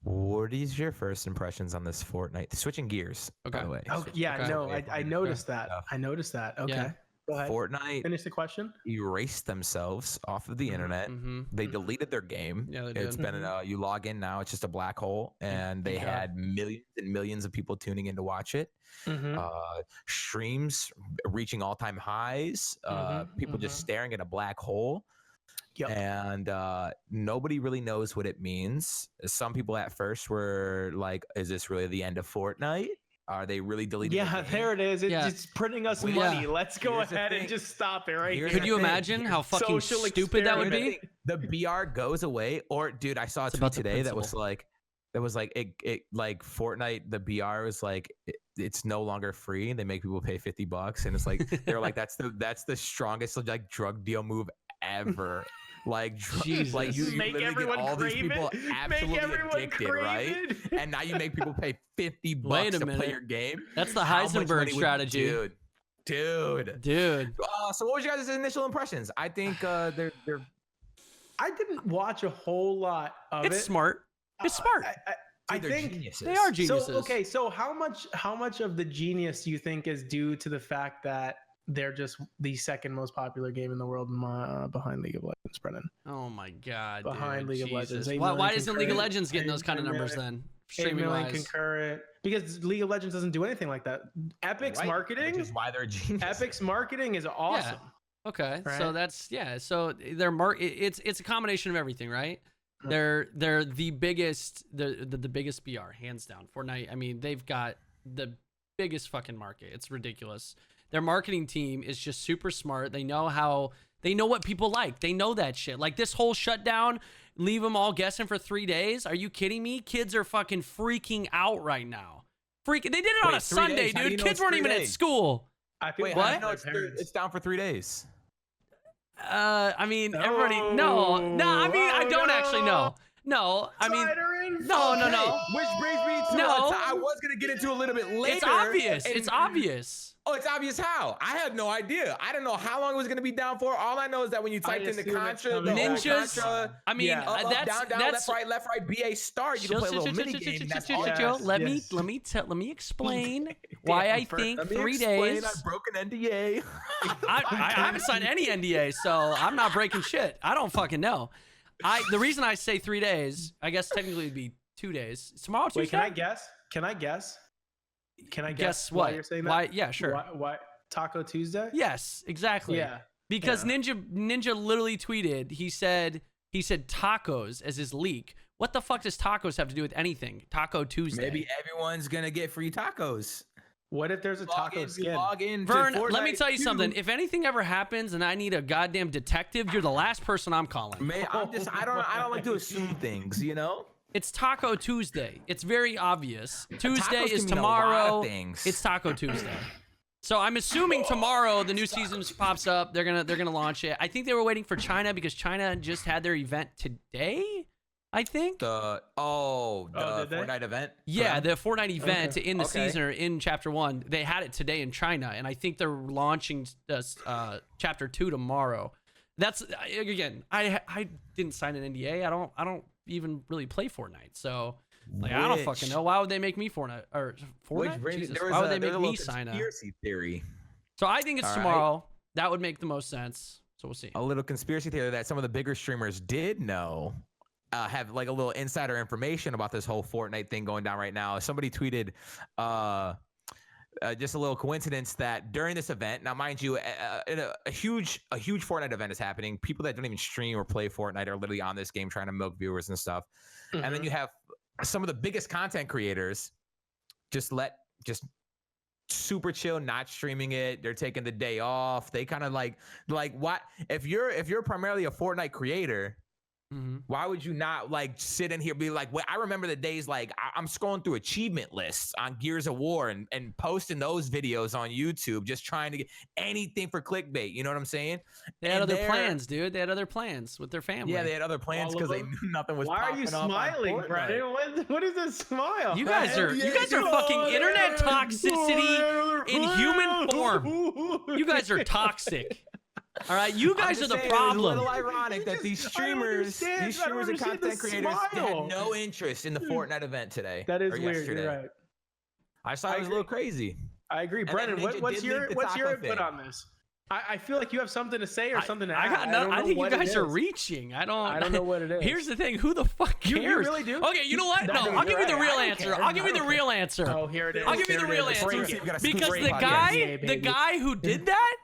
What is your first impressions on this Fortnite? Switching gears, by the way. Oh, yeah, no, I noticed that. I noticed that. Okay. Yeah. Go ahead. Fortnite finish the question. Erased themselves off of the internet. They deleted their game. Yeah, they did. It's been you log in now, it's just a black hole, and they had millions and millions of people tuning in to watch it. Streams reaching all-time highs. People just staring at a black hole. Yep. And nobody really knows what it means. Some people at first were like, is this really the end of Fortnite? Are they really deleting the there it is. It's printing us money. Let's go ahead and just stop it right here. Could you imagine how fucking stupid that would be? The BR goes away, or dude, I saw a tweet today that was like it like Fortnite, the BR was like it's no longer free. They make people pay $50, and it's like they're like that's the strongest like drug deal move ever. Like, like you make literally get all these people absolutely addicted, right? And now you make people pay $50 to play your game. That's the Heisenberg strategy, dude. So, what was your guys' initial impressions? I think they're. I didn't watch a whole lot of it. It's smart. It's smart. I think geniuses. They are geniuses. So, okay, so how much of the genius do you think is due to the fact that they're just the second most popular game in the world behind League of Legends, Brennan? Oh my god. Behind League of Legends. Why isn't League of Legends getting those kind of numbers then? 8 million concurrent. Because League of Legends doesn't do anything like that. Epic's marketing, which is why they're genius. Epic's marketing is awesome. Yeah. Okay. Right? So that's so their it's a combination of everything, right? They're the biggest the biggest BR, hands down. Fortnite, I mean, they've got the biggest fucking market. It's ridiculous. Their marketing team is just super smart. They know what people like. They know that shit. Like this whole shutdown, leave them all guessing for 3 days. Are you kidding me? Kids are fucking freaking out right now. They did it on a Sunday, dude. Kids weren't even at school. What? It's down for 3 days. I mean, everybody. No. I mean, I don't actually know. No, I mean, no. Which brings me to I was gonna get into a little bit later. It's obvious. It's obvious. Oh, it's obvious how? I had no idea. I didn't know how long it was gonna be down for. All I know is that when you typed in the Contra, the ninjas. Contra, I mean, that's left, right, BA start. You can play a little mini game. That's all. Let me explain why I think 3 days. I broke an NDA. I haven't signed any NDA, so I'm not breaking shit. I don't fucking know. The reason I say 3 days, I guess technically it'd be 2 days. Tomorrow, Tuesday. Wait, can I guess? Can I guess why you're saying that? Why? Yeah, sure. Why Taco Tuesday? Yes, exactly. Yeah. Because Ninja literally tweeted. He said tacos as his leak. What the fuck does tacos have to do with anything? Taco Tuesday. Maybe everyone's gonna get free tacos. What if there's a taco skin? Vern, let me tell you something. If anything ever happens and I need a goddamn detective, you're the last person I'm calling. Man, I don't like to assume things, you know? It's Taco Tuesday. It's very obvious. Tuesday Tacos is can mean tomorrow. a lot of things. It's Taco Tuesday. So I'm assuming tomorrow the new season pops up. They're gonna launch it. I think they were waiting for China because China just had their event today. I think the Fortnite event. Yeah, the Fortnite event in the season or in Chapter 1. They had it today in China, and I think they're launching Chapter 2 tomorrow. That's again, I didn't sign an NDA. I don't even really play Fortnite, so like I don't fucking know. Why would they make me Fortnite? Why would they make me sign a conspiracy theory? So I think it's tomorrow. That would make the most sense. So we'll see. A little conspiracy theory that some of the bigger streamers did know. Have like a little insider information about this whole Fortnite thing going down right now. Somebody tweeted just a little coincidence that during this event, now mind you, a huge Fortnite event is happening. People that don't even stream or play Fortnite are literally on this game trying to milk viewers and stuff. Mm-hmm. And then you have some of the biggest content creators just super chill, not streaming it. They're taking the day off. They kind of like what if you're primarily a Fortnite creator. Mm-hmm. Why would you not like sit in here be like, well, I remember the days like I'm scrolling through achievement lists on Gears of War and posting those videos on YouTube, just trying to get anything for clickbait. You know what I'm saying? They had other plans, dude. They had other plans with their family. Yeah, they had other plans because they knew nothing was. Why are you smiling, Brennan? What is this smile? You guys are fucking internet toxicity in human form. You guys are toxic. All right, you guys are the problem. It's a little ironic that these streamers and content creators had no interest in the Fortnite event today. That is weird. You're right. I saw it was a little crazy. I agree, Brennan. What's your input on this? I feel like you have something to say or something to add. I think you guys are reaching. I don't know what it is. Here's the thing. Who the fuck cares? You really do? Okay, you know what? No, I'll give you the real answer. I'll give you the real answer. Oh, here it is. I'll give you the real answer. Because the guy who did that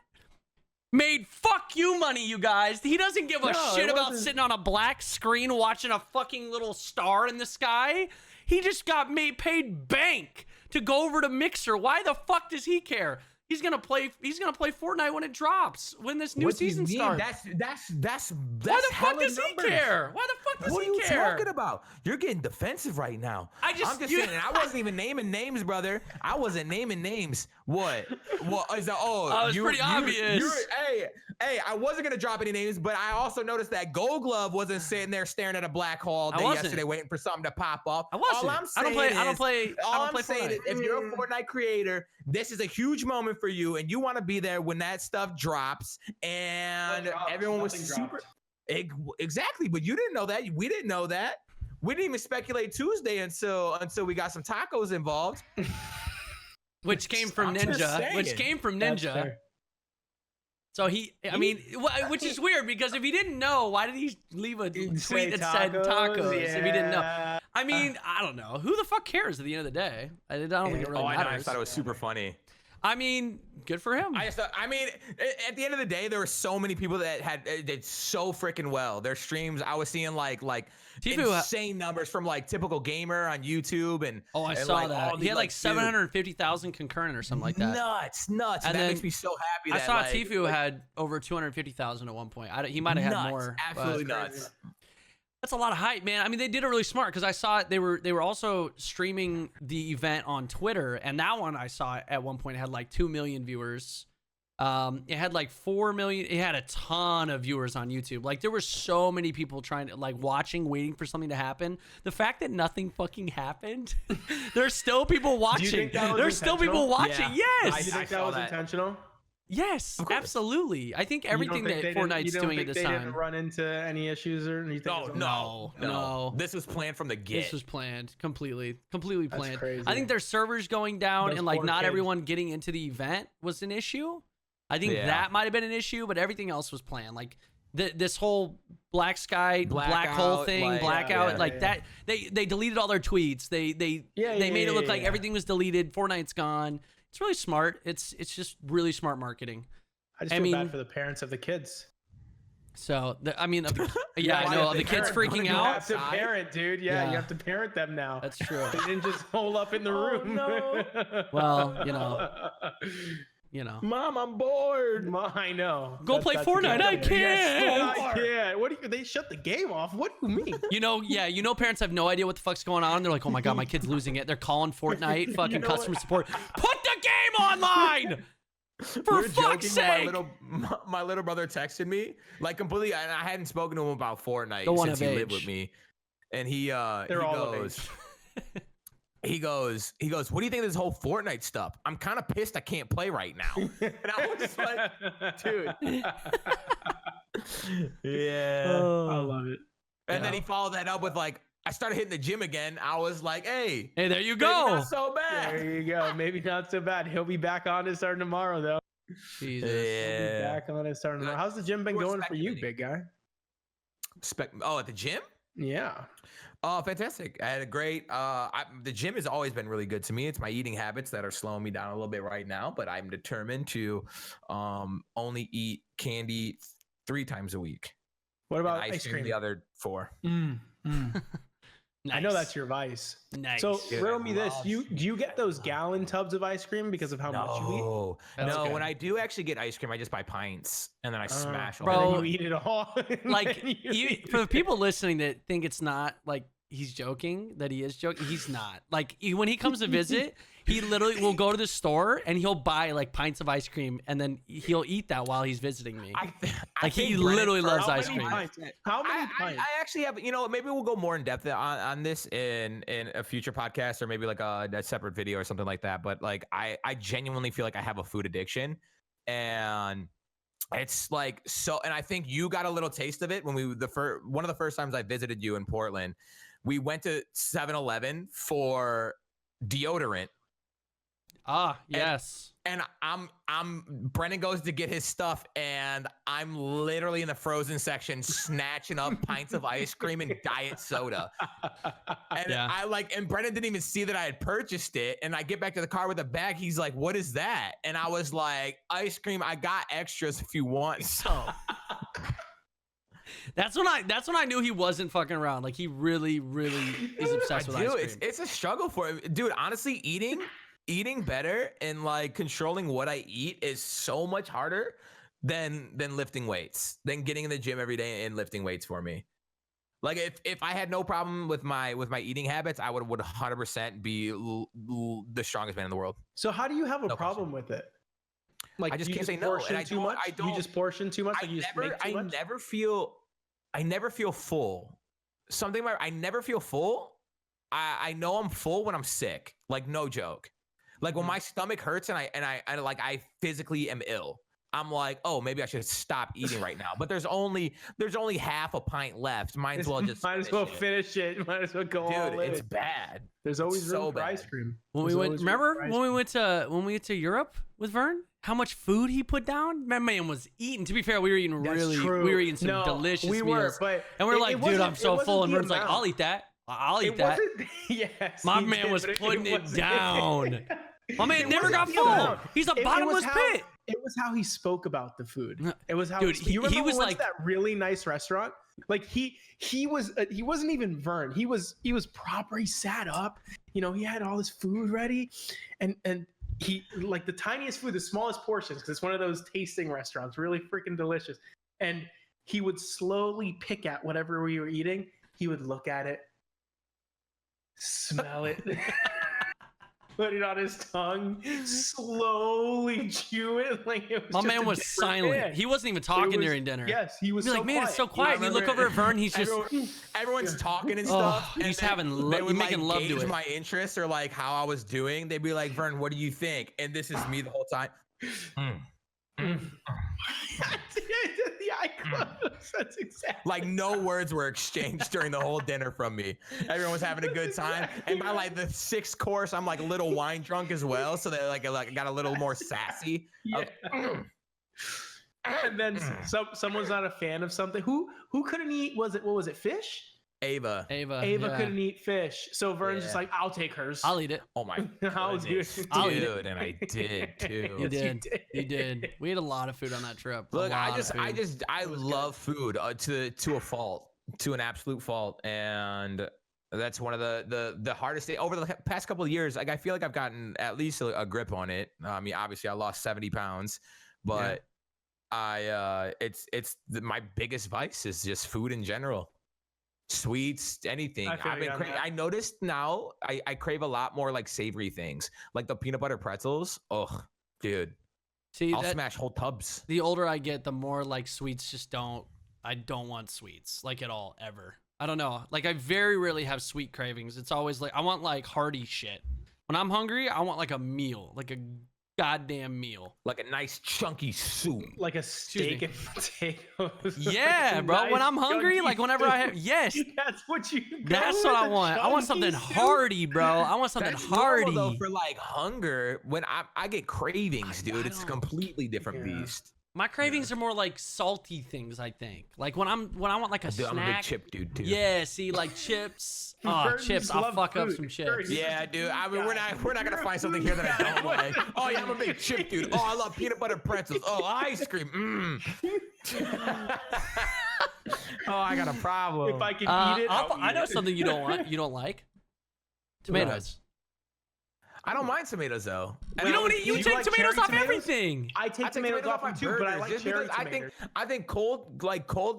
made fuck you money, you guys. He doesn't give a shit about sitting on a black screen watching a fucking little star in the sky. He just got paid bank to go over to Mixer. Why the fuck does he care? He's gonna play Fortnite when it drops, when this new season starts. That's why the fuck does he care? Why the fuck does he care? What are you talking about? You're getting defensive right now. I'm just saying. I wasn't even naming names, brother. I wasn't naming names. What is that? Oh, it's pretty obvious. Hey, I wasn't gonna drop any names, but I also noticed that Gold Glove wasn't sitting there staring at a black hole yesterday, waiting for something to pop up. I wasn't. I don't play. All I'm saying is, if you're a Fortnite creator, this is a huge moment for you, and you want to be there when that stuff drops. And everyone was super exactly, but you didn't know that. We didn't know that. We didn't even speculate Tuesday until we got some tacos involved. Which came from Ninja. So which is weird because if he didn't know, why did he leave a tweet that said tacos if he didn't know? I mean, I don't know. Who the fuck cares at the end of the day? I don't think it really matters. I thought it was super funny. I mean, good for him. At the end of the day, there were so many people that did so freaking well. Their streams, I was seeing like Tifu insane numbers from like Typical Gamer on YouTube and I saw that. He had like 750,000 concurrent or something like that. Nuts. And that makes me so happy. I saw Tifu had over 250,000 at one point. He might have had more. Absolutely nuts. That's a lot of hype, man. I mean, they did it really smart because I saw it. They were also streaming the event on Twitter, and that one I saw at one point had like 2 million viewers. It had like 4 million. It had a ton of viewers on YouTube. Like there were so many people trying to watching, waiting for something to happen. The fact that nothing fucking happened, there's still people watching. There's still people watching. Yeah. Yes. Do you think that was intentional? Yes, absolutely. I think everything that Fortnite's doing at this time. They didn't run into any issues or anything? No. This was planned from the get. This was planned completely planned. That's crazy. I think their servers going down and not everyone getting into the event was an issue. I think that might have been an issue, but everything else was planned. Like this whole black sky, black hole thing, blackout, that they deleted all their tweets. They made it look like everything was deleted. Fortnite's gone. It's really smart. It's just really smart marketing. I just feel bad for the parents of the kids. So I know the kids freaking out. You have to parent, dude. Yeah, you have to parent them now. That's true. They didn't just hole up in the room. No. Well, Mom, I'm bored. I know. Go play Fortnite. I can't. Yes, I can't. What do you? They shut the game off. What do you mean? Parents have no idea what the fuck's going on. They're like, oh my god, my kid's losing it. They're calling Fortnite, fucking customer support. Put the game online. For fuck's sake! My little brother texted me like completely, and I hadn't spoken to him about Fortnite since he lived with me, and he goes, what do you think of this whole Fortnite stuff? I'm kind of pissed I can't play right now. And I was just like, dude, yeah, I love it. And then he followed that up with like, I started hitting the gym again. I was like, hey, there you go. Not so bad. There you go. Maybe not so bad. He'll be back on it starting tomorrow, though. Jesus. Yeah. He'll be back on it starting tomorrow. How's the gym been going for you, big guy? At the gym? Yeah. Oh, fantastic. I had a great, the gym has always been really good to me. It's my eating habits that are slowing me down a little bit right now, but I'm determined to only eat candy 3 times a week. What about ice cream? The other 4. Nice. I know that's your vice. Nice. So riddle me this: do you get those gallon tubs of ice cream because of how much you eat? No. When I do actually get ice cream, I just buy pints and then I smash them. Bro, you eat it all. Like for the people listening that think it's not like he's joking, that he is joking, he's not. Like when he comes to visit, he literally will go to the store and he'll buy like pints of ice cream and then he'll eat that while he's visiting me. He literally loves ice cream. How many pints? I actually have, maybe we'll go more in depth on this in a future podcast or maybe like a separate video or something like that. But like, I genuinely feel like I have a food addiction and it's like, so, and I think you got a little taste of it when one of the first times I visited you in Portland, we went to 7-Eleven for deodorant. Ah, yes. And Brennan goes to get his stuff and I'm literally in the frozen section snatching up pints of ice cream and diet soda. And and Brennan didn't even see that I had purchased it. And I get back to the car with a bag. He's like, what is that? And I was like, ice cream. I got extras if you want some. That's when I knew he wasn't fucking around. Like he really, really is obsessed with ice cream. It's a struggle for him. Dude, honestly, eating better and like controlling what I eat is so much harder than lifting weights, than getting in the gym every day and lifting weights for me. Like if I had no problem with my eating habits, I would 100% be the strongest man in the world. So how do you have a problem with it? Like I just can't say no. And I don't. You just portion too much. Like I never feel full. I never feel full. I know I'm full when I'm sick. Like no joke. Like when my stomach hurts and I physically am ill. I'm like, oh, maybe I should stop eating right now. But there's only half a pint left. Might as well finish it. Might as well go all in. Dude, it's bad. There's always room for ice cream. When we went to Europe with Vern, how much food he put down? That man was eating. To be fair, we were eating some delicious meals. And we were like, dude, I'm so full. And Vern's like, I'll eat that. I'll eat that. Yes. My man was putting it down. My man never got full. He's a bottomless pit. It was how he spoke about the food. It was how he was like that really nice restaurant. Like he wasn't even Vern. He was proper. He sat up. He had all his food ready, and he like the tiniest food, the smallest portions, because it's one of those tasting restaurants, really freaking delicious. And he would slowly pick at whatever we were eating. He would look at it, smell it. Put it on his tongue, slowly chew it like it was. My man was silent. Man. He wasn't even talking during dinner. Yes, he was. Like, man, quiet. It's so quiet. You look over at Vern. He's just everyone's talking and stuff. He's making like love to it. My interests or like how I was doing. They'd be like, Vern, what do you think? And this is me the whole time. The eye close. That's exactly. Like no words were exchanged during the whole dinner from me. Everyone was having a good time, and by like the 6th course, I'm like a little wine drunk as well. So they like got a little more sassy. Yeah. And then someone's not a fan of something. Who couldn't eat? What was it? Fish? Ava Couldn't eat fish, so Vern's just like, I'll take hers. I'll eat it. Oh my goodness, dude, and I did too. You did. We had a lot of food on that trip. Look, I love food to a fault, to an absolute fault, and that's one of the hardest things over the past couple of years. Like I feel like I've gotten at least a grip on it. I mean, obviously I lost 70 pounds, but my biggest vice is just food in general. Sweets, anything. I noticed now I crave a lot more like savory things, like the peanut butter pretzels. Oh, dude. See, I'll smash whole tubs. The older I get, the more like sweets I don't want sweets like at all, ever. I don't know. Like I very rarely have sweet cravings. It's always like I want like hearty shit. When I'm hungry, I want like a meal, like a goddamn meal, like a nice chunky soup, like a steak and potatoes. Yeah, bro. Nice when I'm hungry, like whenever I have, that's what you. That's what I want. I want something hearty, bro. I want something hearty. Though, for like hunger, when I get cravings, dude, it's a completely different beast. My cravings are more like salty things, I think. Like when I want like a snack. I'm a big chip dude too. Yeah, see, like chips. Oh, chips. I'll fuck up some chips. Yeah, dude. I mean, we're not gonna find something here that I don't like. Oh yeah, I'm a big chip dude. Oh, I love peanut butter pretzels. Oh, ice cream. Oh, I got a problem. If I can eat it, I know something you don't want. You don't like tomatoes. I don't mind tomatoes though. You take like tomatoes off everything. I take tomatoes off them too, but I like cherry tomatoes. I think cold,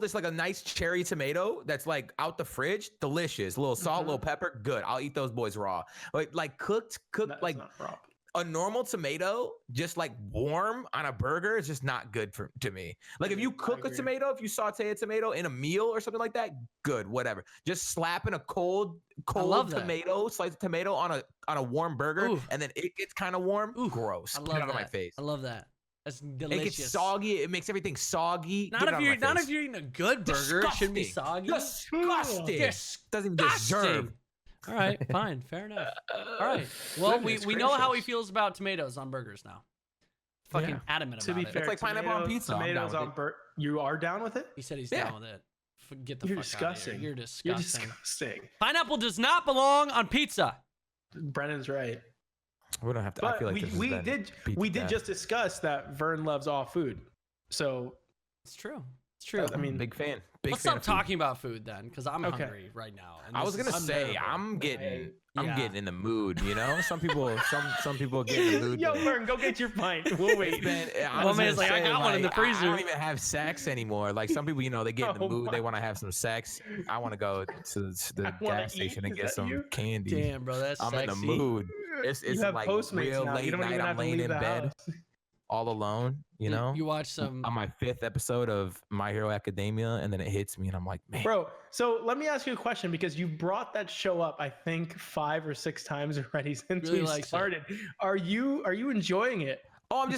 just like a nice cherry tomato that's like out the fridge, delicious. A little salt, a little pepper, good. I'll eat those boys raw. Like cooked that's like a normal tomato, just like warm on a burger is just not good to me. Like if you cook a tomato, if you saute a tomato in a meal or something like that, good, whatever. Just slapping a cold tomato, sliced tomato on a warm burger, and then it gets kind of warm. Gross. Get it out of my face. I love that. That's delicious. It gets soggy. It makes everything soggy. Not if you're eating a good burger. It shouldn't be soggy. Disgusting. Doesn't even deserve. All right, fine, fair enough. All right, well, we know how he feels about tomatoes on burgers now. Fucking adamant about it. To be fair, it's like pineapple on pizza. Tomatoes on You are down with it? He said he's down with it. Get the fuck disgusting. Out of here. You're disgusting. You're disgusting. Pineapple does not belong on pizza. Brennan's right. We don't have to. But I feel like we did just discuss that Vern loves all food, so it's true. It's true. I mean, big fan. Let's stop talking about food then, because I'm hungry right now. I was gonna say I'm getting in the mood. You know, some people get in the mood. Yo, Vern, go get your pint. We'll wait. One man's like, I got one in the freezer. I don't even have sex anmoore. Like some people, they get in the mood. They want to have some sex. I want to go to the gas station and get some candy. Damn, bro, that's I'm in the mood. It's like real late night. I'm laying in bed. All alone, You watch some on my 5th episode of My Hero Academia, and then it hits me, and I'm like, man, bro. So let me ask you a question, because you brought that show up, I think 5 or 6 times already since we started. Are you enjoying it? Oh,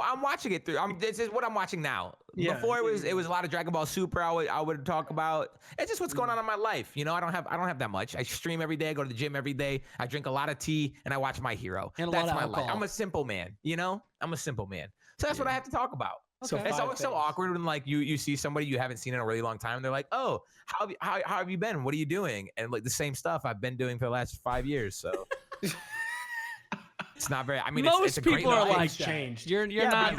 I'm watching it through. This is what I'm watching now. Yeah, before it was a lot of Dragon Ball Super. I would talk about. It's just what's going on in my life. I don't have that much. I stream every day. I go to the gym every day. I drink a lot of tea, and I watch My Hero. And that's my life. I'm a simple man. I'm a simple man. So that's what I have to talk about. Okay. It's always so awkward when like you see somebody you haven't seen in a really long time. And they're like, oh, how have you been? What are you doing? And like the same stuff I've been doing for the last 5 years. So. It's not very. I mean, most it's a great people are like that. Changed. You're not.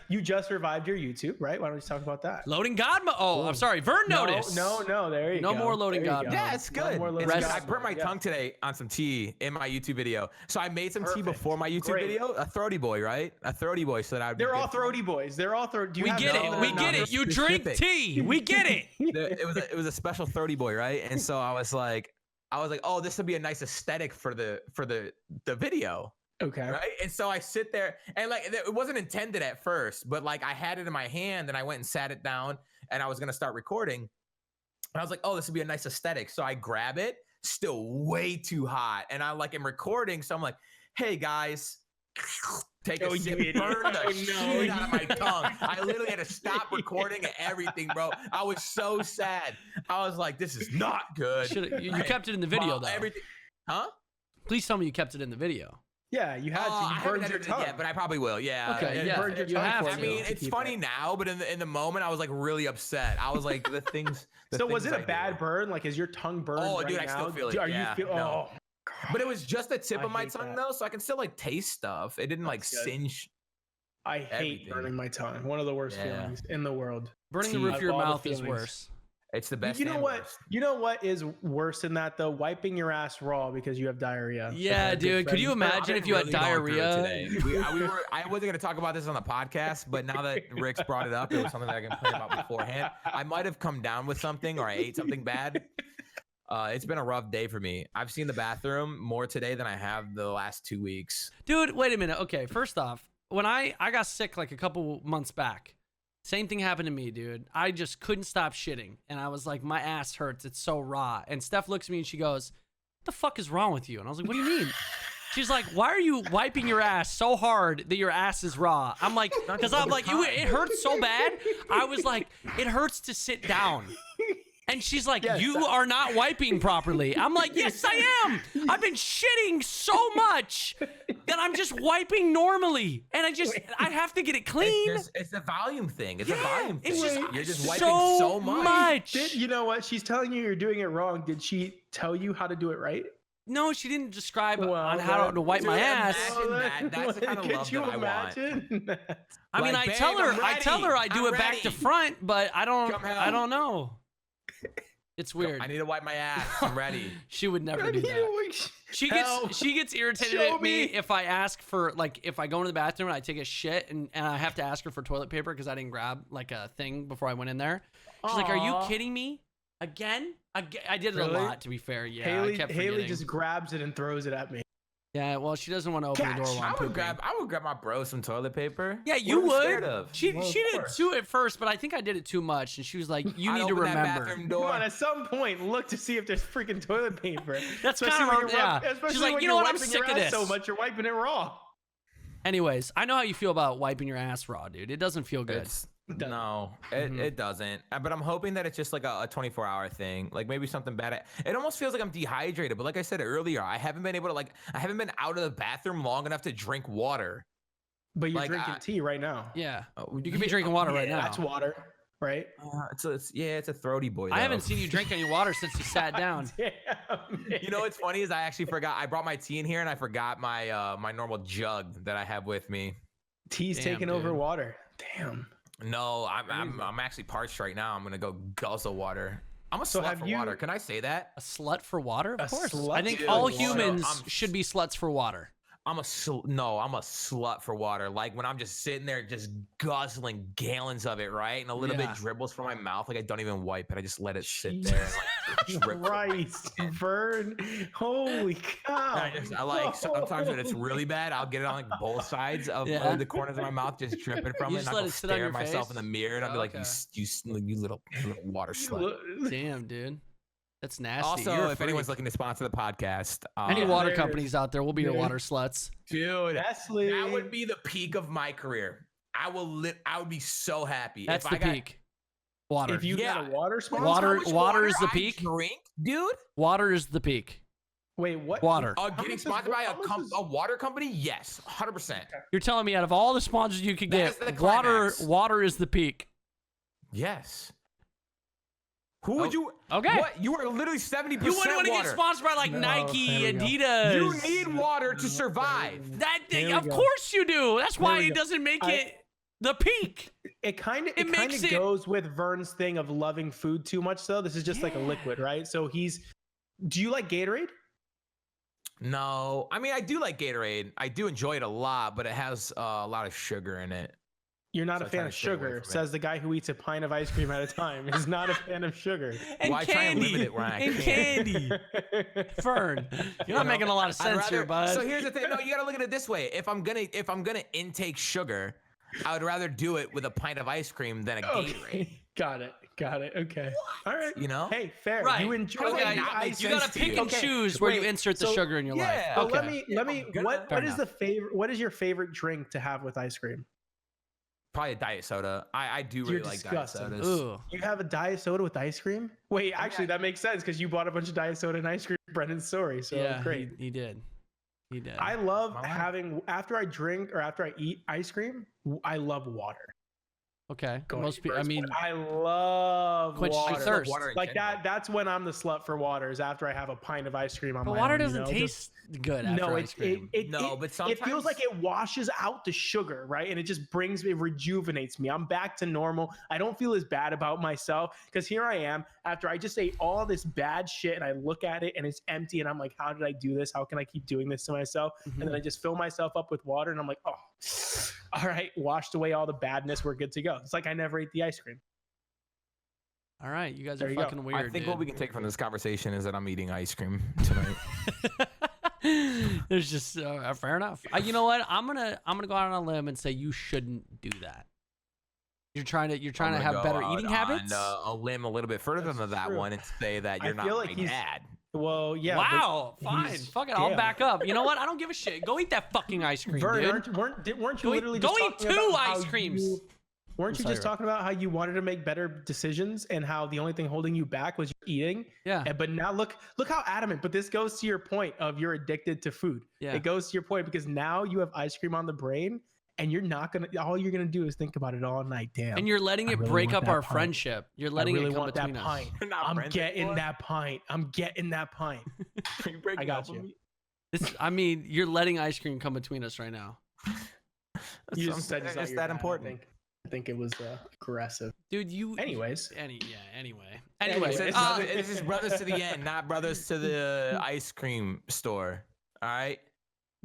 You just revived your YouTube, right? Why don't we talk about that? Loading God mode. Oh, I'm sorry. Vern notice. No. There you go. No more loading God mode. Yeah, it's good. I burnt my tongue today on some tea in my YouTube video. So I made some tea before my YouTube video. A throaty boy, right? A throaty boy. So that they're all throaty boys. They're all throaty. We get it. We get it. You drink tea. We get it. It was a special throaty boy, right? And so I was like, oh, this would be a nice aesthetic for the video. Okay. Right. And so I sit there and like it wasn't intended at first, but like I had it in my hand and I went and sat it down and I was going to start recording. And I was like, oh, this would be a nice aesthetic. So I grab it, still way too hot. And I like am recording. So I'm like, hey guys, take a sip, burn the shit out of my tongue. I literally had to stop recording and everything, bro. I was so sad. I was like, this is not good. You kept it in the video though. Everything. Huh? Please tell me you kept it in the video. Yeah, you had to. I You haven't burned your edited it tongue. yet, but I probably will. Yeah. Okay, yeah, burned your you tongue have for to. I mean, to it's keep funny it. now, but in the moment, I was like really upset. I was like, the things. So was it a bad burn? Like, is your tongue burned Oh, right dude, now? I still feel it. Are Yeah, you feel? no. Oh, But it was just the tip I of my hate tongue that. though, so I can still like taste stuff. It didn't like That's good. singe. I hate Everything. burning my tongue. One of the worst Yeah. feelings in the world. Burning the roof of your All the mouth is feelings. worse. It's the best. You know and what? worst. You know what is worse than that though? Wiping your ass raw because you have diarrhea. Yeah, dude. Could you imagine if you had diarrhea? Today. I wasn't gonna talk about this on the podcast, but now that Rick's brought it up, it was something that I can complain about beforehand. I might have come down with something, or I ate something bad. It's been a rough day for me. I've seen the bathroom more today than I have the last 2 weeks. Dude, wait a minute. Okay, first off, when I got sick like a couple months back, same thing happened to me, dude. I just couldn't stop shitting. And I was like, my ass hurts. It's so raw. And Steph looks at me and she goes, what the fuck is wrong with you? And I was like, what do you mean? She's like, why are you wiping your ass so hard that your ass is raw? I'm like, because I'm like, it hurts so bad. I was like, it hurts to sit down. And she's like, Yes, you are not wiping properly. I'm like, yes, I am. I've been shitting so much that I'm just wiping normally. And I have to get it clean. It's a volume thing. It's a volume thing. It's just You're just wiping so much. You know what? She's telling you you're doing it wrong. Did she tell you how to do it right? No, she didn't describe on that- how to wipe my ass. That's the kind of love that I want. I mean, Like, I tell babe, her, I'm I tell her I do ready. it back to front, but I don't know. It's weird. I need to wipe my ass. I'm ready. She would never do that. She gets irritated Show at me if I ask for, like, if I go into the bathroom and I take a shit and I have to ask her for toilet paper because I didn't grab like a thing before I went in there. She's like, "Are you kidding me? Again?" I did it a lot, to be fair. Yeah, I kept forgetting. Haley just grabs it and throws it at me. Yeah, well, she doesn't want to open the door while I'm pooping. I would grab my bro some toilet paper. Yeah, you What are we would. scared of? She did it too at first, but I think I did it too much, and she was like, "You need to remember." Come on, at some point, look to see if there's freaking toilet paper. That's kind of yeah. She's like, "You know what? I'm sick of this so much. You're wiping it raw." Anyways, I know how you feel about wiping your ass raw, dude. It doesn't feel good. No, it doesn't. But I'm hoping that it's just like a 24-hour thing. Like maybe something bad. It almost feels like I'm dehydrated. But like I said earlier, I haven't been able to I haven't been out of the bathroom long enough to drink water. But you're drinking tea right now. Yeah, you could be drinking water right now. That's water, right? It's a throaty boy. Though. I haven't seen you drink any water since you sat down. Damn, you know what's funny is I actually forgot. I brought my tea in here and I forgot my my normal jug that I have with me. Tea's taking over water. Damn. No, I'm actually parched right now. I'm gonna go guzzle water. I'm a slut for water. Can I say that? A slut for water? Of course. Slut I think all humans should be sluts for water. I'm a slut for water. Like when I'm just sitting there, just guzzling gallons of it, right? And a little bit dribbles from my mouth. Like I don't even wipe it. I just let it sit there. And, like, Christ, Vern. Holy cow. I like sometimes when it's really bad, I'll get it on like both sides of the corners of my mouth, just dripping from it. And I'll stare at myself in the mirror and I'll be like, you little water slut. Damn, dude. That's nasty. Also, if anyone's looking to sponsor the podcast, any water companies out there, we'll be your water sluts. Dude, that would be the peak of my career. I would be so happy. That's the peak. Water. If you got a water sponsor, water is the peak. Drink, dude. Water is the peak. Wait, what? Water. Getting sponsored by a water company? Yes, 100%. You're telling me out of all the sponsors you could get, water is the peak. Yes. Who would you? Okay. What? You are literally 70% You wouldn't want to get sponsored by like Nike, Adidas. You need water to survive. Of course you do. That's why it doesn't make it the peak. It kind of goes with Vern's thing of loving food too much. Though this is just like a liquid, right? So do you like Gatorade? No, I mean I do like Gatorade. I do enjoy it a lot, but it has a lot of sugar in it. You're not a fan of sugar, says the guy who eats a pint of ice cream at a time. Is not a fan of sugar. And candy. I try and limit it when I can. Candy. Fern, you're not making a lot of sense here, bud. So here's the thing. No, you gotta look at it this way. If I'm gonna intake sugar, I would rather do it with a pint of ice cream than a Gatorade. Got it. Okay. All right. You know? Hey, fair. Right. You enjoy you gotta pick and choose where you insert the sugar in your life. But let me. What is your favorite drink to have with ice cream? Probably a diet soda. I do really like diet sodas. Ooh. You have a diet soda with ice cream? Wait, actually, that makes sense because you bought a bunch of diet soda and ice cream. Brendan's story. So yeah, great. He did. He did. I love having, after I drink or after I eat ice cream, I love water. Okay. Most people, I mean, I love water. Thirst. Like that's when I'm the slut for water, is after I have a pint of ice cream on my own. But water doesn't taste good after ice cream. But sometimes it feels like it washes out the sugar, right? And it just rejuvenates me. I'm back to normal. I don't feel as bad about myself, because here I am after I just ate all this bad shit and I look at it and it's empty and I'm like, how did I do this? How can I keep doing this to myself? And then I just fill myself up with water and I'm like, oh, all right, washed away all the badness. We're good to go. It's like I never ate the ice cream. All right, you guys are fucking weird. I think what we can take from this conversation is that I'm eating ice cream tonight. There's just fair enough. You know what? I'm gonna go out on a limb and say you shouldn't do that. You're trying to have better eating habits. A limb a little bit further than that one and say that you're not like my dad. Well, yeah. Wow, fine. Fuck it, I'll back up. You know what? I don't give a shit. Go eat that fucking ice cream, Vern, dude. Weren't you literally just eat two ice creams? Weren't you just talking about how you wanted to make better decisions and how the only thing holding you back was your eating? Yeah. But now look how adamant. But this goes to your point of you're addicted to food. Yeah. It goes to your point because now you have ice cream on the brain. And all you're gonna do is think about it all night. Damn. And you're letting it break up our friendship. You're letting it come between us. I'm getting that pint. I got you. I mean, you're letting ice cream come between us right now. You just said it's that important. I think it was aggressive. Dude, Anyways. Anyway. This is brothers to the end, not brothers to the ice cream store. All right.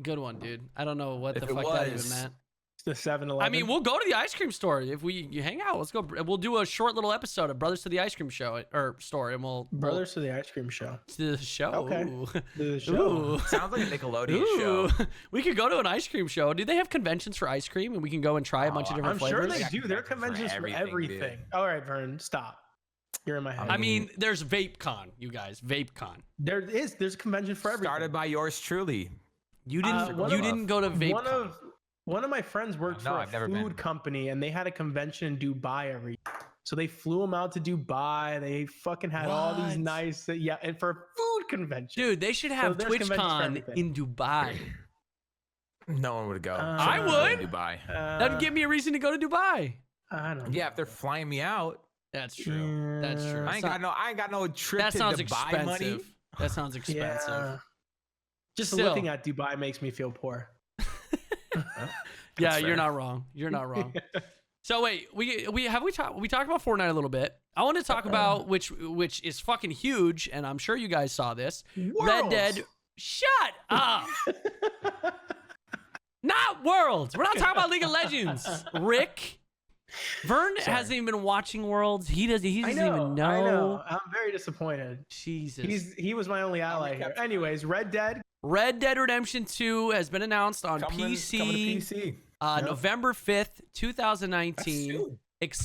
Good one, dude. I don't know what the fuck that even meant. The 7-Eleven. I mean, we'll go to the ice cream store if you hang out. Let's go. We'll do a short little episode of Brothers to the Ice Cream Show or store, and Brothers to the Ice Cream Show. To the show. Okay. The show. Ooh. Sounds like a Nickelodeon show. We could go to an ice cream show. Do they have conventions for ice cream, and we can go and try a bunch of different flavors? I'm sure they do. There are conventions for everything. All right, Vern, stop. You're in my head. I mean, there's VapeCon, you guys. VapeCon. There's a convention for everything. Started by yours truly. You didn't go to VapeCon. One of my friends worked for a food company, and they had a convention in Dubai every year. So they flew him out to Dubai. They fucking had all these nice, and for a food convention. Dude, they should have TwitchCon in Dubai. No one would go. I would. Dubai. That'd give me a reason to go to Dubai. I don't know. Yeah, if they're flying me out. That's true. That's true. I ain't got no trip to Dubai money. That sounds expensive. Yeah. Still. Looking at Dubai makes me feel poor. Yeah, you're not wrong. You're not wrong. So wait, we talked about Fortnite a little bit. I want to talk about which is fucking huge, and I'm sure you guys saw this. Worlds. Red Dead. Shut up. Not Worlds. We're not talking about League of Legends. Rick. Vern hasn't even been watching Worlds. He doesn't even know. I know. I'm very disappointed. Jesus. He was my only ally here. Anyways, Red Dead Redemption 2 has been announced on PC. Coming to PC. November 5th, 2019.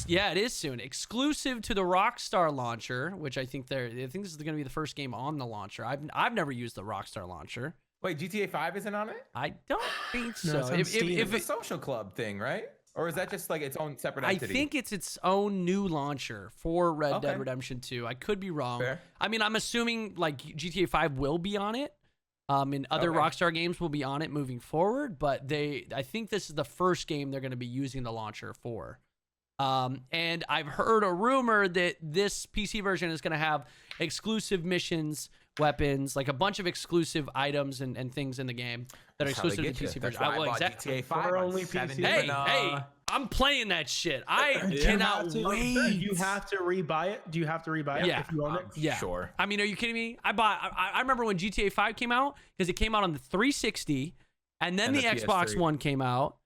Yeah, it is soon. Exclusive to the Rockstar launcher, which I think this is going to be the first game on the launcher. I've never used the Rockstar launcher. Wait, GTA 5 isn't on it? I don't think so. No, it's a social club thing, right? Or is that just like its own separate entity? I think it's its own new launcher for Red Dead Redemption 2. I could be wrong. Fair. I mean, I'm assuming like GTA 5 will be on it. And other Rockstar games will be on it moving forward, but I think this is the first game they're going to be using the launcher for. And I've heard a rumor that this PC version is going to have exclusive missions, weapons, like a bunch of exclusive items and things in the game that are exclusive to the PC version. GTA 5 only PC. Hey, I'm playing that shit. I cannot wait. You have to rebuy it. Do you have to rebuy it if you own it? Yeah. Sure. I mean, are you kidding me? I remember when GTA 5 came out, because it came out on the 360, and then the Xbox One came out.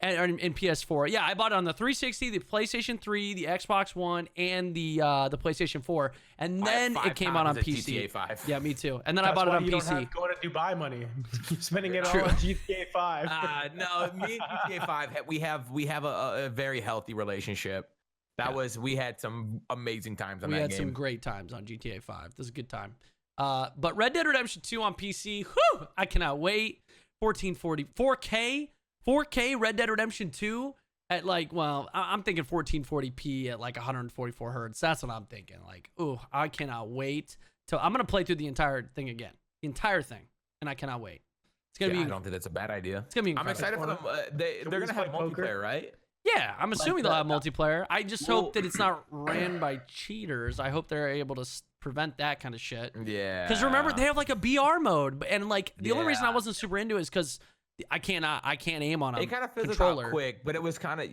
And PS4. Yeah, I bought it on the 360, the PlayStation 3, the Xbox One, and the PlayStation 4. And then it came out on PC. GTA 5. Yeah, me too. And then I bought it on PC. You don't have going to Dubai money. You're spending it all on GTA 5. No, me and GTA 5, we have a very healthy relationship. We had some amazing times on that game. We had some great times on GTA 5. This is a good time. But Red Dead Redemption 2 on PC, whew, I cannot wait. 1440, 4K Red Dead Redemption 2 at I'm thinking 1440p at like 144 hertz. That's what I'm thinking. Like, ooh, I cannot wait. I'm going to play through the entire thing again. The entire thing. And I cannot wait. It's gonna be. I don't think that's a bad idea. It's gonna be. I'm excited for them. They're gonna have multiplayer, right? Yeah, I'm assuming they'll have multiplayer. I just hope that it's not ran by cheaters. I hope they're able to prevent that kind of shit. Yeah. Because remember, they have like a BR mode, and like the only reason I wasn't super into it is because I can't aim on a controller. It kind of fizzles out quick, but it was kind of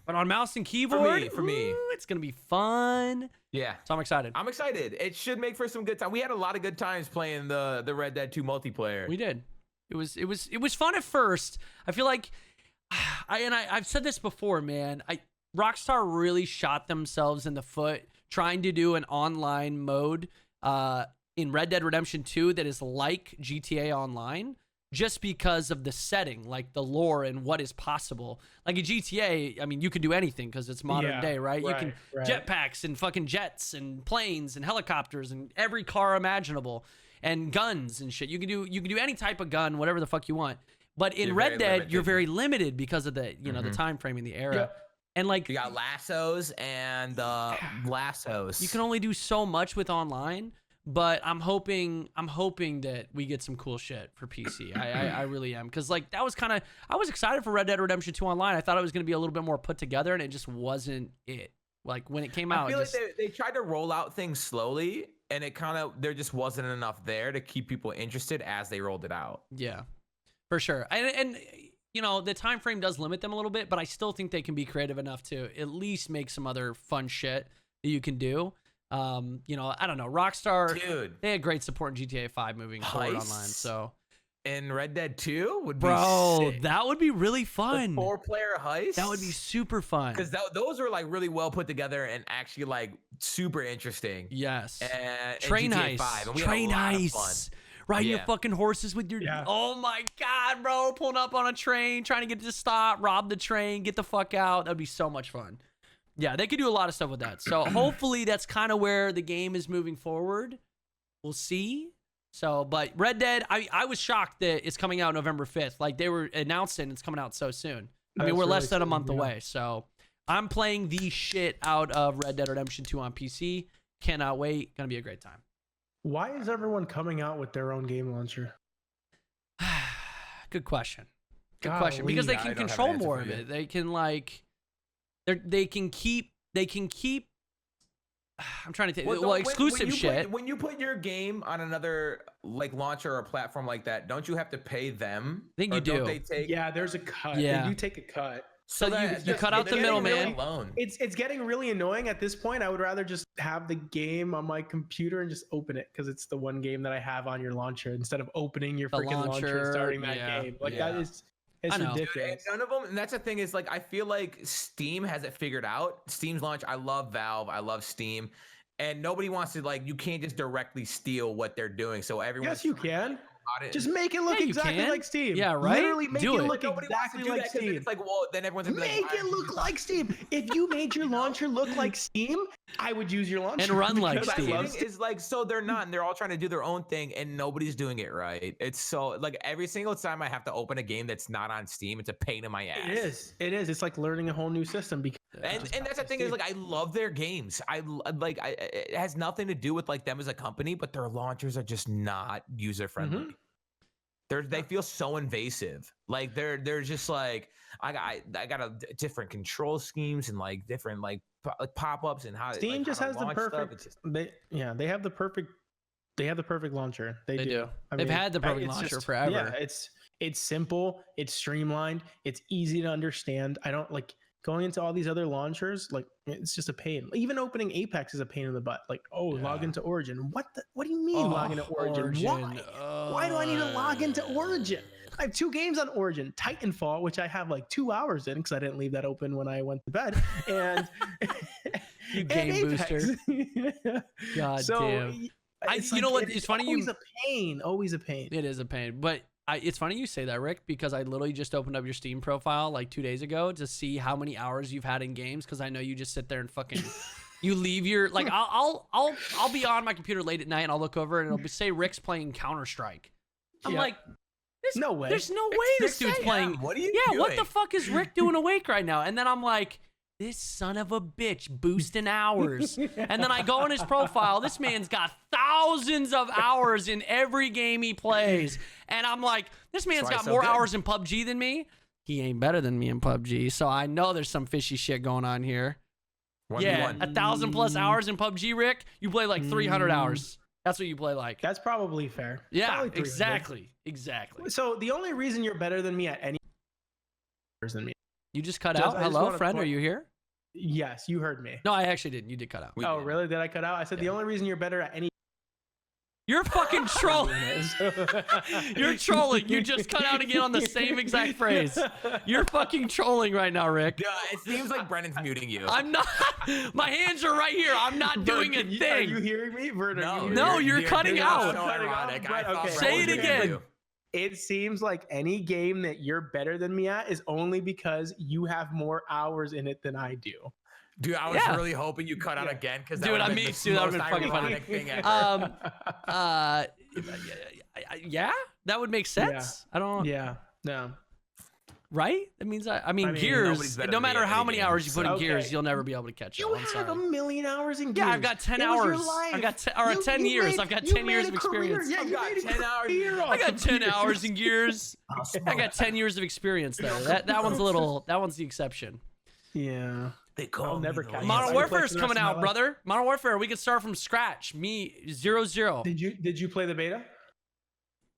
But on mouse and keyboard, for me, it's gonna be fun. Yeah. So I'm excited. I'm excited. It should make for some good time. We had a lot of good times playing the Red Dead 2 multiplayer. We did. It was fun at first. I feel like. I've said this before, man. Rockstar really shot themselves in the foot trying to do an online mode in Red Dead Redemption 2 that is like GTA Online, just because of the setting, like the lore and what is possible. Like in GTA, I mean, you can do anything because it's modern day, right? You can jetpacks and fucking jets and planes and helicopters and every car imaginable and guns and shit. You can do any type of gun, whatever the fuck you want. But in Red Dead, you're very limited because of the the time frame in the era. Yep. And like you got lassos and lassos. You can only do so much with online, but I'm hoping that we get some cool shit for PC. I really am, because like I was excited for Red Dead Redemption 2 Online. I thought it was going to be a little bit more put together, and it just wasn't it. Like when it came out, I feel like they tried to roll out things slowly, and there just wasn't enough there to keep people interested as they rolled it out. Yeah. For sure. And the time frame does limit them a little bit, but I still think they can be creative enough to at least make some other fun shit that you can do. I don't know. Rockstar, dude, they had great support in GTA 5 moving forward online. So in Red Dead 2 would be sick. That would be really fun. The 4-player heist. That would be super fun. Because those are like really well put together and actually like super interesting. Yes. Train heist. Train heist. Riding your fucking horses with your... Oh, my God, bro. Pulling up on a train, trying to get it to stop, rob the train, get the fuck out. That would be so much fun. Yeah, they could do a lot of stuff with that. So hopefully that's kind of where the game is moving forward. We'll see. So, but Red Dead, I was shocked that it's coming out November 5th. Like, they were announcing it's coming out so soon. I mean, we're less than a month away. So I'm playing the shit out of Red Dead Redemption 2 on PC. Cannot wait. Gonna be a great time. Why is everyone coming out with their own game launcher? Good question. Good question. Because they can control more of it. They can they can keep. I'm trying to take exclusive shit. When you put your game on another launcher or a platform like that, don't you have to pay them? I think you do. There's a cut. Yeah. They do take a cut. So you cut out the middleman. It's getting really annoying at this point. I would rather just have the game on my computer and just open it, because it's the one game that I have on your launcher, instead of opening your freaking launcher and starting that game. That is ridiculous. Dude, and none of them. And that's the thing is, like, I feel like Steam has it figured out. Steam's launch. I love Valve. I love Steam. And nobody wants to you can't just directly steal what they're doing. So everyone. Yes, you can. Just make it look exactly like Steam. Yeah, right? Literally make it look exactly like Steam. It's like, well, then everyone's gonna make it look like Steam. If you made your launcher look like Steam, I would use your launcher. And run like Steam. Is like, so they're not, and they're all trying to do their own thing, and nobody's doing it right. It's so, like, every single time I have to open a game that's not on Steam, it's a pain in my ass. It is. It's like learning a whole new system. And that's the thing is, like, I love their games. It has nothing to do with like them as a company, but their launchers are just not user friendly. Mm-hmm. They feel so invasive. Like they're just like, I got a different control schemes and like different pop-ups and how Steam just has the perfect. They have the perfect launcher. They do. They've had the perfect launcher forever. Yeah, it's simple. It's streamlined. It's easy to understand. I don't like going into all these other launchers. Like, it's just a pain. Even opening Apex is a pain in the butt. Like, log into Origin. What do you mean log into Origin? Why? Why do I need to log into Origin? I have 2 games on Origin. Titanfall, which I have like 2 hours in because I didn't leave that open when I went to bed. And you game booster. God damn. You know what? It's funny. Always a pain. It is a pain, but. It's funny you say that, Rick, because I literally just opened up your Steam profile like 2 days ago to see how many hours you've had in games, because I know you just sit there and fucking you leave your like I'll be on my computer late at night and I'll look over and it'll say Rick's playing Counter-Strike. I'm like, there's no way this dude's playing. What are you doing? What the fuck is Rick doing awake right now? And then I'm like, this son of a bitch boosting hours. And then I go on his profile. This man's got thousands of hours in every game he plays. And I'm like, this man's got more hours in PUBG than me. He ain't better than me in PUBG. So I know there's some fishy shit going on here. 1v1. 1,000+ hours in PUBG, Rick. You play like 300 hours. That's what you play like. That's probably fair. Yeah, exactly. So the only reason you're better than me at any than me. You just cut out. Hello, friend. Are you here? Yes, you heard me. No, I actually didn't. You did cut out. Oh, really? Did I cut out? I said the only reason you're better at any. You're fucking trolling. You're trolling. You just cut out again on the same exact phrase. You're fucking trolling right now, Rick. Yeah, it seems like Brennan's muting you. I'm not. My hands are right here. I'm not doing a thing. Are you hearing me, Vert? No, you're cutting out. So ironic. Okay. Say it again. It seems like any game that you're better than me at is only because you have more hours in it than I do. Dude, I was really hoping you cut out again because that would have been been that would have been fucking funny. Thing ever. Yeah, that would make sense. I don't. Yeah, no. Right? That means I mean Gears. No matter how many hours you put in Gears, you'll never be able to catch up. You have 1 million hours in Gears. Yeah, I've got 10 hours. I've got 10 years. I've got 10 years of experience. Yeah, you got 10 hours. I got 10 hours in Gears. I got 10 years of experience though. That one's a little. That one's the exception. Yeah. They call never me catch Modern Warfare is coming out, brother. Modern Warfare, we can start from scratch. Me 0-0. Did you play the beta?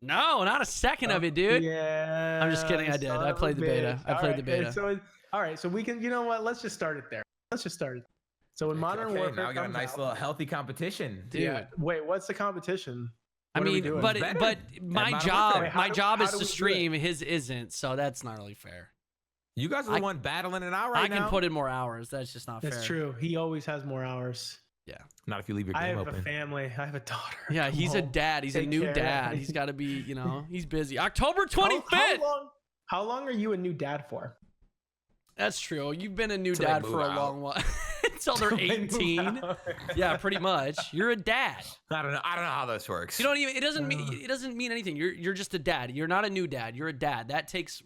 No, not a second of it, dude. Yeah. I'm just kidding. I did. I played the beta. I played the beta. So, all right. So we can. You know what? Let's just start it there. So in Modern Warfare, now we got a nice little healthy competition, dude. Yeah. Wait, what's the competition? I mean, but my job is to stream. His isn't, so that's not really fair. You guys are the one battling it out right now. I can put in more hours. That's just not fair. That's true. He always has more hours. Yeah. Not if you leave your game open. I have a family. I have a daughter. Yeah, he's a dad. He's a new dad. He's got to be, he's busy. October 25th. How long are you a new dad for? That's true. You've been a new dad for a long while. Until they're 18. Yeah, pretty much. You're a dad. I don't know how this works. You don't even. It doesn't mean anything. You're just a dad. You're not a new dad. You're a dad. That takes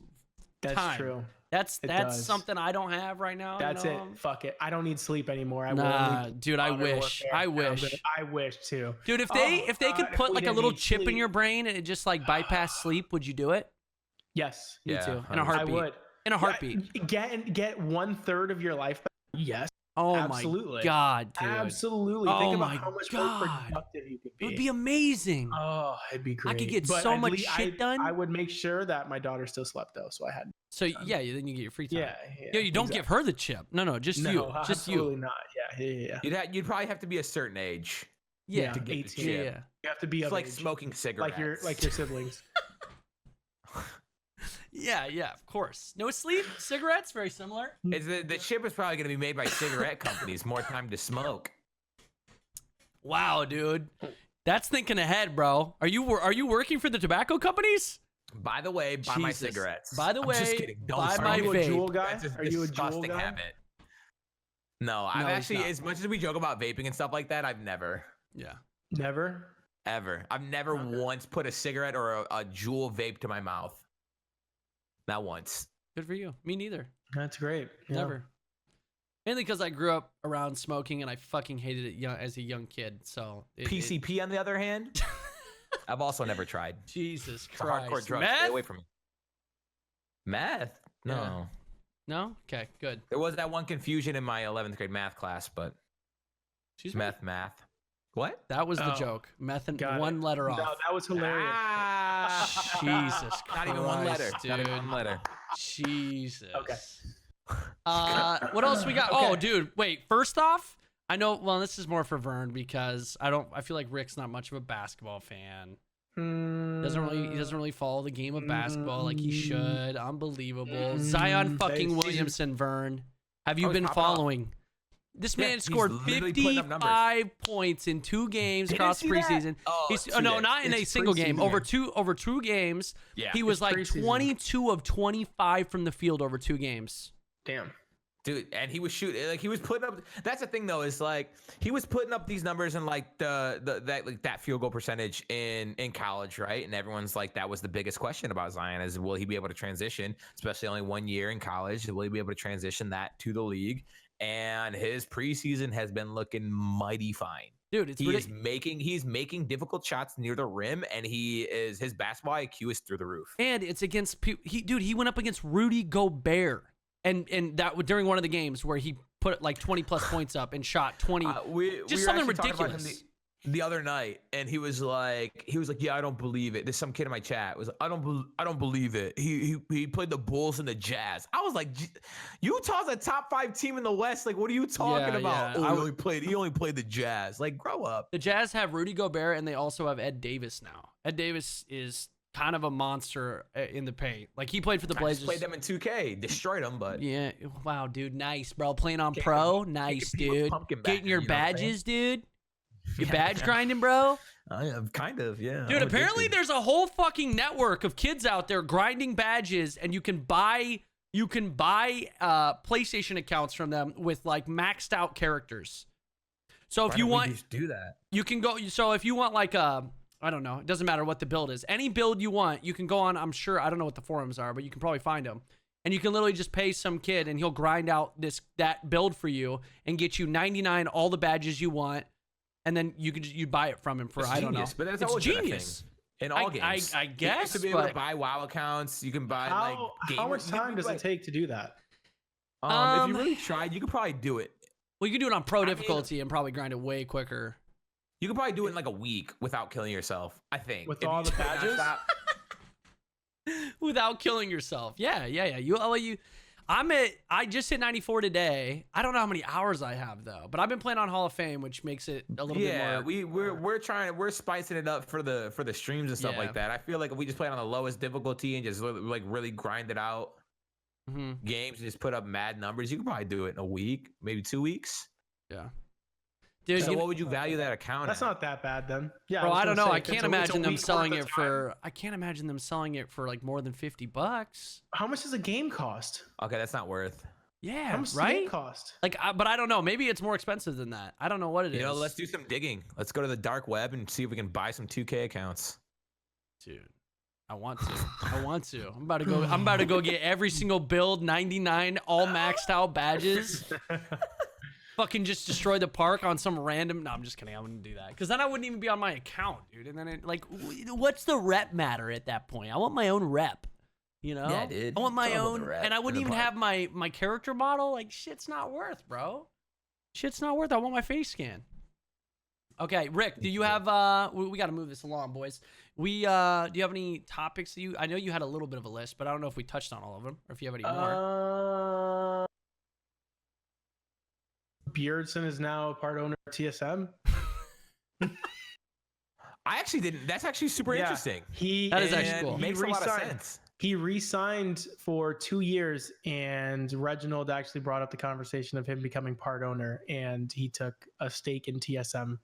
time. That's true. That's something I don't have right now. That's it. Fuck it. I don't need sleep anymore. Dude, I wish. I wish too. Dude, if they could put like a little chip in your brain and it just like bypass sleep, would you do it? Yes. Me too. In a heartbeat. I would. In a heartbeat. Get 1/3 of your life back. Yes. Oh absolutely. My god, dude. Absolutely. Think about how much more productive you could be. It would be amazing. Oh, it'd be great. I could get so much shit done. I would make sure that my daughter still slept though, so I had. So yeah, then you get your free time. Yeah. You don't give her the chip. No, just you. Just you. Absolutely not. Yeah. You'd probably have to be a certain age. Yeah. To get 18. Yeah. You have to be like smoking cigarettes. Like your siblings. Yeah, of course. No sleep, cigarettes, very similar. The chip is probably going to be made by cigarette companies. More time to smoke. Wow, dude, that's thinking ahead, bro. Are you working for the tobacco companies? By the way, buy my cigarettes. By the way, I'm just kidding. Buy my vape. Juul guy? Are you a disgusting habit? No, I've actually, as much as we joke about vaping and stuff like that, I've never. Yeah. Never? Ever. I've never once put a cigarette or a Juul vape to my mouth. Not once. Good for you. Me neither. That's great. Yeah. Never. Mainly because I grew up around smoking and I fucking hated it as a young kid. So PCP on the other hand, I've also never tried. Jesus Christ. Hardcore drugs. Meth? Stay away from me. Meth? No. Yeah. No? Okay, good. There was that one confusion in my 11th grade math class, but math. What? That was the joke. Meth and one letter off. No, that was hilarious. Jesus Christ. Not even one letter. Dude. Not even one letter. Jesus. Okay. What else we got? Okay. Oh, dude, wait. First off, I know. Well, this is more for Vern because I feel like Rick's not much of a basketball fan. He doesn't really follow the game of basketball like he should. Unbelievable. Zion fucking Williamson, Vern. Have you been following? This man scored 55 points in 2 games across the preseason. No, not in a single game. Over two games. Yeah, he was like 22 of 25 from the field over 2 games. Damn. Dude, and he was shooting, like he was putting up. That's the thing though, is like he was putting up these numbers and like that field goal percentage in college, right? And everyone's like, that was the biggest question about Zion is, will he be able to transition, especially only 1 year in college? Will he be able to transition that to the league? And his preseason has been looking mighty fine. Dude, he's making difficult shots near the rim, and his basketball IQ is through the roof. And it's against he went up against Rudy Gobert. And that during one of the games where he put like 20 plus points up and shot 20, just something ridiculous. The other night, and he was like, yeah, I don't believe it. There's some kid in my chat was like, I don't believe it. He played the Bulls and the Jazz. I was like, Utah's a top 5 team in the West. Like, what are you talking about? Yeah. Oh, he only played the Jazz. Like, grow up. The Jazz have Rudy Gobert, and they also have Ed Davis now. Ed Davis is kind of a monster in the paint. Like, he played for the Blazers. Played them in 2K, destroyed them, but yeah, wow, dude, nice, bro. Playing on pro, nice, dude. Getting your badges, dude. You badge grinding, bro? I am kind of, yeah. Dude, apparently there's a whole fucking network of kids out there grinding badges, and you can buy PlayStation accounts from them with like maxed out characters. So if you want, just do that. You can go. So if you want like I don't know, it doesn't matter what the build is. Any build you want, you can go on. I'm sure, I don't know what the forums are, but you can probably find them. And you can literally just pay some kid, and he'll grind out that build for you and get you 99 all the badges you want. And then you buy it from him for, I don't know. But that's it's genius. In all games. I guess. To be able to buy WoW accounts, you can buy how much time does it take to do that? If you really tried, you could probably do it. Well, you can do it on pro difficulty and probably grind it way quicker. You could probably do it in like a week without killing yourself, I think. With all the badges? Without killing yourself. Yeah. I just hit 94 today. I don't know how many hours I have though, but I've been playing on Hall of Fame, which makes it a little bit more. Yeah, we're spicing it up for the streams and stuff like that. I feel like if we just play it on the lowest difficulty and just like really grind it out games and just put up mad numbers, you could probably do it in a week, maybe 2 weeks. Yeah. Dude, so what would you value that account That's at? not that bad then. Yeah. Bro, I don't know. I can't imagine them selling it for like more than $50. How much does a game cost? Okay, that's not worth. Yeah, how much does right? a game cost? Like, but I don't know. Maybe it's more expensive than that. I don't know what it is. You know, let's do some digging. Let's go to the dark web and see if we can buy some 2K accounts. Dude, I want to. I'm about to go get every single build, 99 all maxed out badges. Fucking just destroy the park on some random. No, I'm just kidding. I wouldn't do that because then I wouldn't even be on my account, dude. And then what's the rep matter at that point? I want my own rep, you know? Yeah, dude. I want my own, and I wouldn't even have my character model. Like, shit's not worth, bro. Shit's not worth. I want my face scan. Okay, Rick, do you have? We got to move this along, boys. Do you have any topics that I know you had a little bit of a list, but I don't know if we touched on all of them or if you have any more. Beardson is now a part owner of TSM. I actually didn't. That's actually super interesting. That is actually cool. Makes a lot of sense. He re-signed for 2 years, and Reginald actually brought up the conversation of him becoming part owner, and he took a stake in TSM.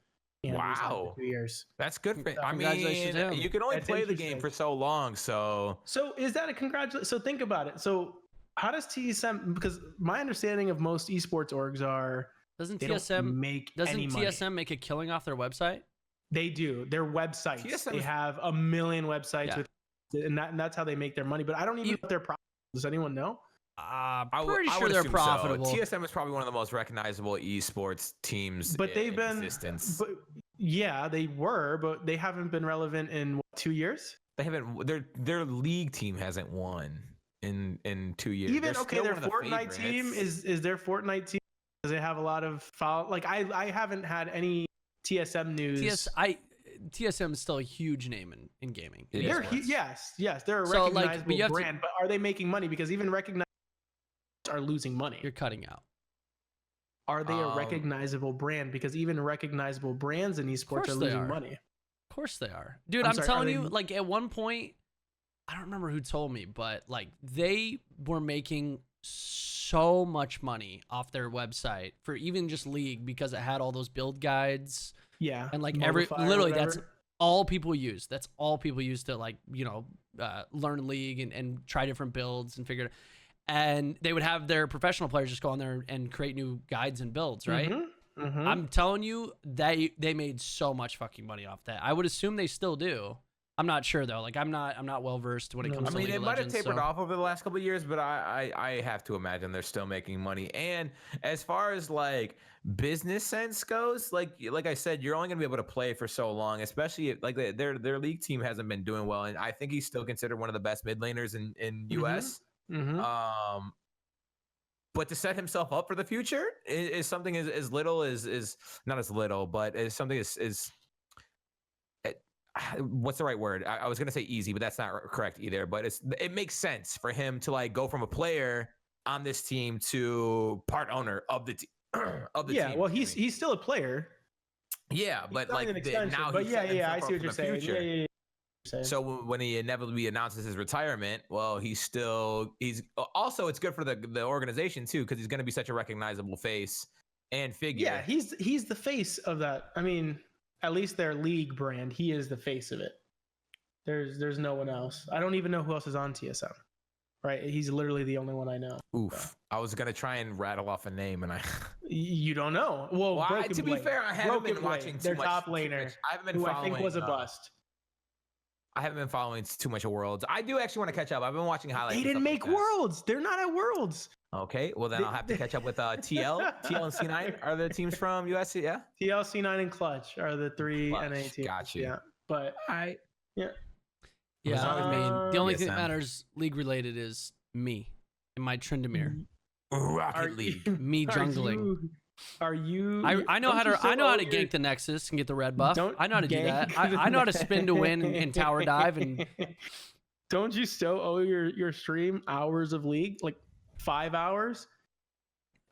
Wow, 2 years. That's good for. I mean, you can only play the game for so long. So is that a congratulation? So think about it. So how does TSM? Because my understanding of most esports orgs are. Doesn't TSM make a killing off their website? They do. Their websites. They have a million websites and that's how they make their money. But I don't even know if they're profitable. Does anyone know? I'm pretty sure they're profitable. So. TSM is probably one of the most recognizable esports teams in existence. But yeah, they were, but they haven't been relevant in 2 years. They haven't. Their league team hasn't won in 2 years. Even their Fortnite team is their Fortnite team. Does it have a lot of follow? Like I haven't had any TSM news. TSM is still a huge name in gaming. They're yes, they're a recognizable brand, but are they making money? Because even recognized are losing money. You're cutting out. Are they a recognizable brand? Because even recognizable brands in esports are losing money. Of course they are, dude. I'm telling you, like at one point, I don't remember who told me, but like they were making so much money off their website for even just League because it had all those build guides. Yeah. And like literally that's all people use. That's all people use to like, learn League and try different builds and figure it out. and they would have their professional players just go on there and create new guides and builds, right? I'm telling you, they made so much fucking money off that. I would assume they still do. I'm not sure though. Like I'm not well versed when it comes to League of Legends. It might have tapered off over the last couple of years, but I have to imagine they're still making money. And as far as like business sense goes, like I said, you're only gonna be able to play for so long, especially if, like their league team hasn't been doing well, and I think he's still considered one of the best mid laners in US. But to set himself up for the future is something as little as not as little, but is something is what's the right word? I was gonna say easy, but that's not correct either. But it makes sense for him to like go from a player on this team to part owner of the team. Yeah, well, he's still a player. Yeah, but like now, but yeah, I see what you're saying. Yeah. So when he inevitably announces his retirement, well, he's also it's good for the organization too, because he's going to be such a recognizable face and figure. Yeah, he's the face of that. I mean, at least their league brand, he is the face of it. There's no one else. I don't even know who else is on TSM. Right, he's literally the only one I know. Oof! So. I was gonna try and rattle off a name, and you don't know. Well, to be fair, I haven't been watching too much. Their top laner, I haven't been following. I think was a bust. I haven't been following too much of Worlds. I do actually want to catch up. I've been watching highlights. They didn't make Worlds. They're not at Worlds. Okay, well then I'll have to catch up with TL and C9 are the teams from USC. Yeah, TL, C9, and Clutch are the three NA teams. Got you. Yeah, but Yeah, I mean, the only thing that matters league related is me and my Tryndamere. Rocket League. Me jungling. Are you? I know how to gank the Nexus and get the red buff. I know how to do that. I know how to spin to win and tower dive. And don't you still owe your stream hours of League, like 5 hours?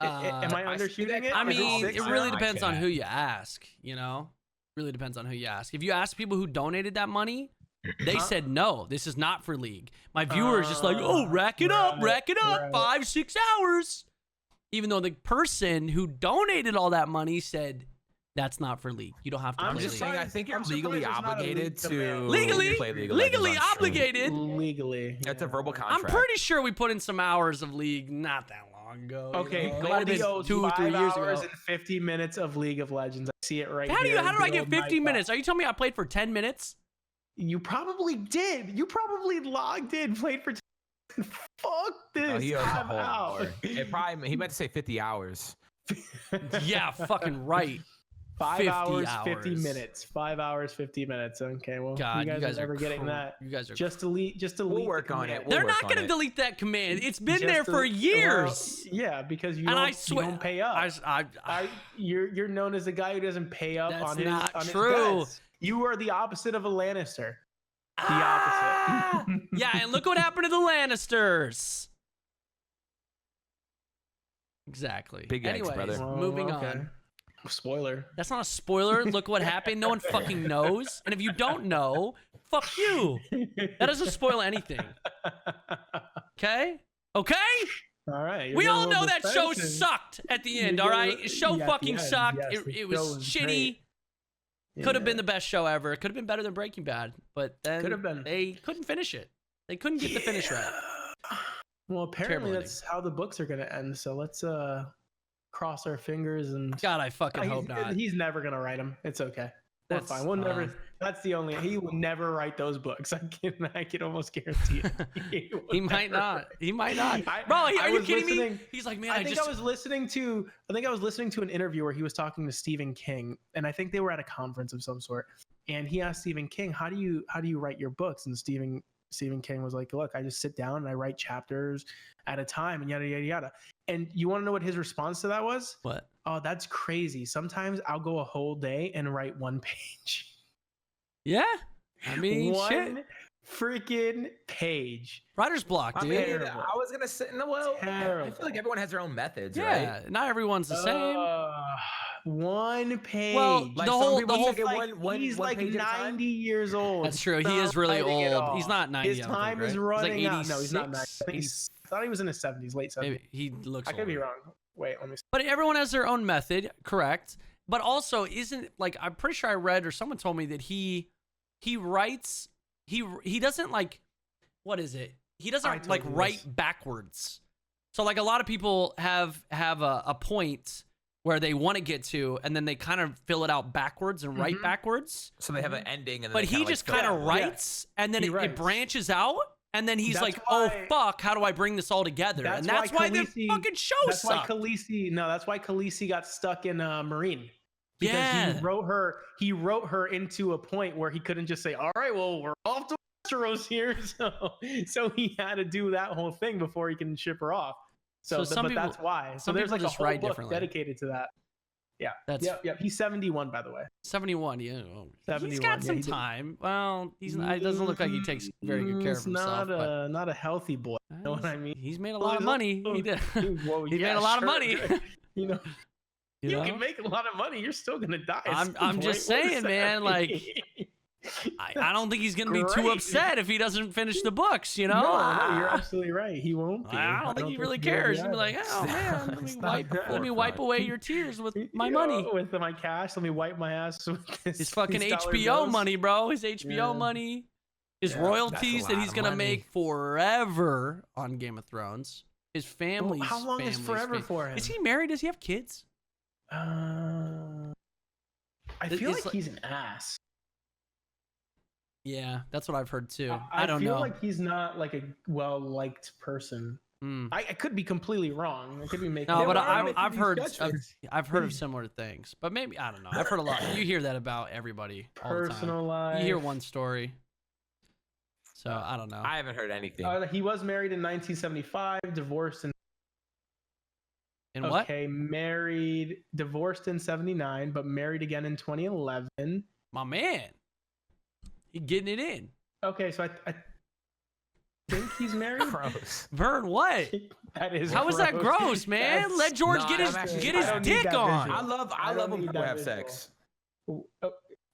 Am I undershooting it? I mean, it really depends on who you ask. You know, really depends on who you ask. If you ask people who donated that money, they said no, this is not for League. My viewer is just like, oh, rack it up, 5-6 hours. Even though the person who donated all that money said that's not for League. You don't have to play League. Saying, I think you're legally obligated to play League. Legally obligated. Legally. That's a verbal contract. I'm pretty sure we put in some hours of League not that long ago. Okay, Goldie owes 2 or 3 years ago. 5 hours and 50 minutes of League of Legends. I see it right here. How did I get 50 minutes? Are you telling me I played for 10 minutes? You probably did. You probably logged in, played for. Fuck this. Oh, he owes a whole hour. He meant to say 50 hours. Yeah, fucking right. 5 hours, 50 minutes. 5 hours, 50 minutes. Okay, well, God, you guys are never getting that. You guys are just delete. We'll work on it. They're not going to delete that command. It's been there for years. Well, yeah, because you don't pay up. You're known as the guy who doesn't pay up on his. That's not true. You are the opposite of a Lannister. The opposite. Yeah, and look what happened to the Lannisters. Exactly. Big eggs, brother. Moving on. Spoiler. That's not a spoiler. Look what happened. No one fucking knows. And if you don't know, fuck you. That doesn't spoil anything. Okay? Okay? All right. We all know that show sucked at the end, all right? Show fucking sucked. Yes, it was shitty. Could have been the best show ever. It could have been better than Breaking Bad, but then they couldn't finish it. They couldn't get the finish right. Well, apparently that's how the books are going to end. So let's cross our fingers and. God, I fucking hope not. He's never going to write them. It's okay. That's fine. We'll never. That's the only. He will never write those books. I can almost guarantee it. He might not. He might not. Bro, are you kidding me? He's like, man, I was listening to an interview where he was talking to Stephen King, and I think they were at a conference of some sort. And he asked Stephen King, "How do you write your books?" And Stephen King was like, "Look, I just sit down and I write chapters at a time, and yada yada yada." And you want to know what his response to that was? What? Oh, that's crazy. Sometimes I'll go a whole day and write one page. Yeah, I mean, one freaking page. Writer's block, dude. I was gonna say, I feel like everyone has their own methods, right? Yeah, not everyone's the same. One page. Well, he's like 90 years old. That's true. He is really old. He's not 90. His time is running out. No, he's not 90. I I thought he was in his 70s, late 70s. Maybe he looks. I could be wrong. Wait, let me see. But everyone has their own method, correct? But also, isn't like I'm pretty sure I read or someone told me that he writes. He doesn't like. What is it? He doesn't like write backwards. So like a lot of people have a point where they want to get to, and then they kind of fill it out backwards and write backwards. So they have an ending, and then but he just kind of writes, and then it branches out, and then he's like, "Oh fuck, how do I bring this all together?" And that's why the fucking show sucked. That's why Khaleesi got stuck in Marine. Because he wrote her into a point where he couldn't just say, "All right, well, we're off to Westeros here," so he had to do that whole thing before he can ship her off. So but that's why. So there's like a whole book dedicated to that. Yeah. Yep. He's 71, by the way. 71. Yeah. 71. He's got some time. Well, it doesn't look like he takes very good care of himself. Not a healthy boy. You know what I mean? He's made a lot of money. He did. He made a lot of money. You know. You can make a lot of money. You're still gonna die. I'm just saying, man. Like, I don't think he's gonna be too upset if he doesn't finish the books. You know? No, you're absolutely right. He won't be. I don't think he really cares. He'll be like, "Oh man, let me wipe away your tears with my money, with my cash. Let me wipe my ass with his fucking HBO money, bro. His HBO money, his royalties that he's gonna make forever on Game of Thrones. His family's how long is forever for him? Is he married? Does he have kids? I feel like he's an ass. Yeah, that's what I've heard too. I don't know. I feel like he's not like a well-liked person. I could be completely wrong. I could be making. No, but I've heard of similar things. But maybe I don't know. I've heard a lot. You hear that about everybody all the time. Personal life. You hear one story. So I don't know. I haven't heard anything. He was married in 1975, divorced in. What? Okay, divorced in 79, but married again in 2011. My man. He getting it in. Okay, so I think he's married. Gross. Vern, what? That is How is that gross, man? Let George get his dick on. I love when people have sex.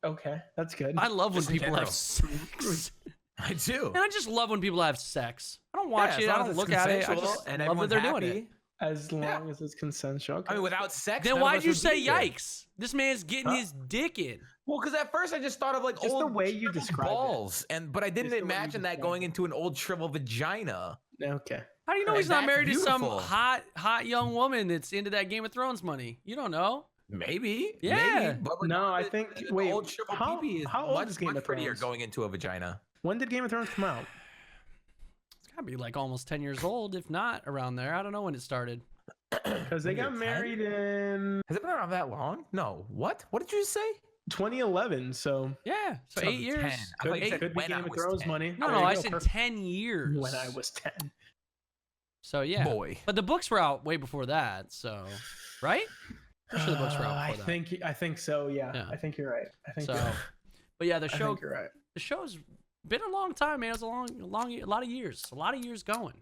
Okay, that's good. I love when people have sex. I do. And I just love when people have sex. I don't watch it. I don't look at it. I just love that they're doing it. As long as it's consensual. Okay. I mean, without sex. Then why'd you say yikes? This man's getting his dick in. Well, because at first I just thought of like just old the way you describe balls, but I didn't imagine that going into an old shriveled vagina. Okay. How do you know he's not married to some hot young woman that's into that Game of Thrones money? You don't know. Maybe. Yeah. Maybe, but no, I think. Wait, old shriveled pee-pee is how old is Game of Thrones? Prettier going into a vagina. When did Game of Thrones come out? It's gotta be like almost 10 years old, if not around there. I don't know when it started. Because they got married in. Has it been around that long? No. What? What did you say? 2011. So yeah, so 8 years. Could be Game of Thrones money. No, I said 10 years. When I was 10. So yeah, boy. But the books were out way before that. So, right? I'm sure the books were out before that. I think so. Yeah. I think you're right. I think so. You're right. But yeah, the show. I think you're right. The show's been a long time, man. It was a lot of years. A lot of years going.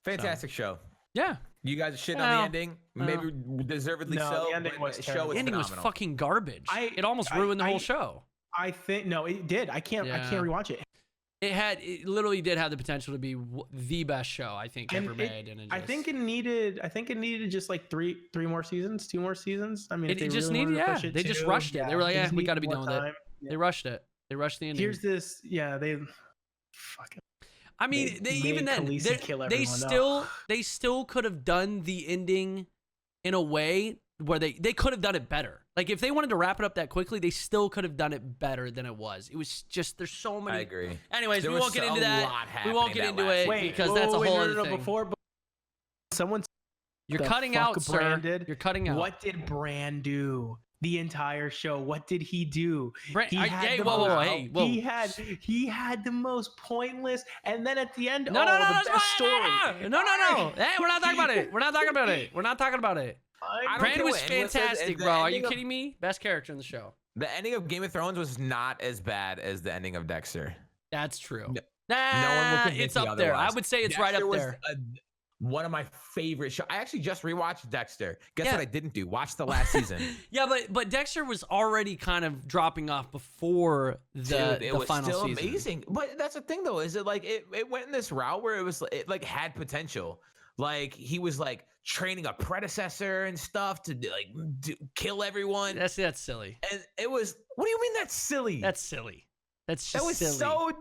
Fantastic show. Yeah. You guys are shitting on the ending. Maybe deservedly so. The ending was terrible. The ending was fucking garbage. It almost ruined the whole show. I think it did. I can't rewatch it. It literally did have the potential to be the best show I think ever made. And I think it needed just like three more seasons, 2 more seasons. I mean, it just needed. Yeah, they just rushed it. They were like, we got to be done with it. Yeah. They rushed it. They rushed the ending. Here's this. Yeah, they fucking. I mean, they still could have done the ending in a way where they could have done it better. Like if they wanted to wrap it up that quickly, they still could have done it better than it was. It was just there's so many. I agree. Anyways, we won't get into that. We won't get into it because that's a whole other thing. Before someone, you're cutting out, sir. You're cutting out. What did Bran do? The entire show. What did he do? He had the most pointless, and then at the end, the best story. No. Hey, we're not talking about it. We're not talking about it. Bran was fantastic, bro. Are you kidding me? Best character in the show. The ending of Game of Thrones was not as bad as the ending of Dexter. That's true. No one will it's up there. I would say it's right up there. One of my favorite shows. I actually just rewatched Dexter. Guess what I didn't do? Watch the last season. Yeah, but Dexter was already kind of dropping off before the final season. It was still amazing. But that's the thing, though, is it like it went in this route where it like had potential. Like he was like training a predecessor and stuff to like kill everyone. That's silly. And it was. What do you mean that's silly? That's silly. That's just silly.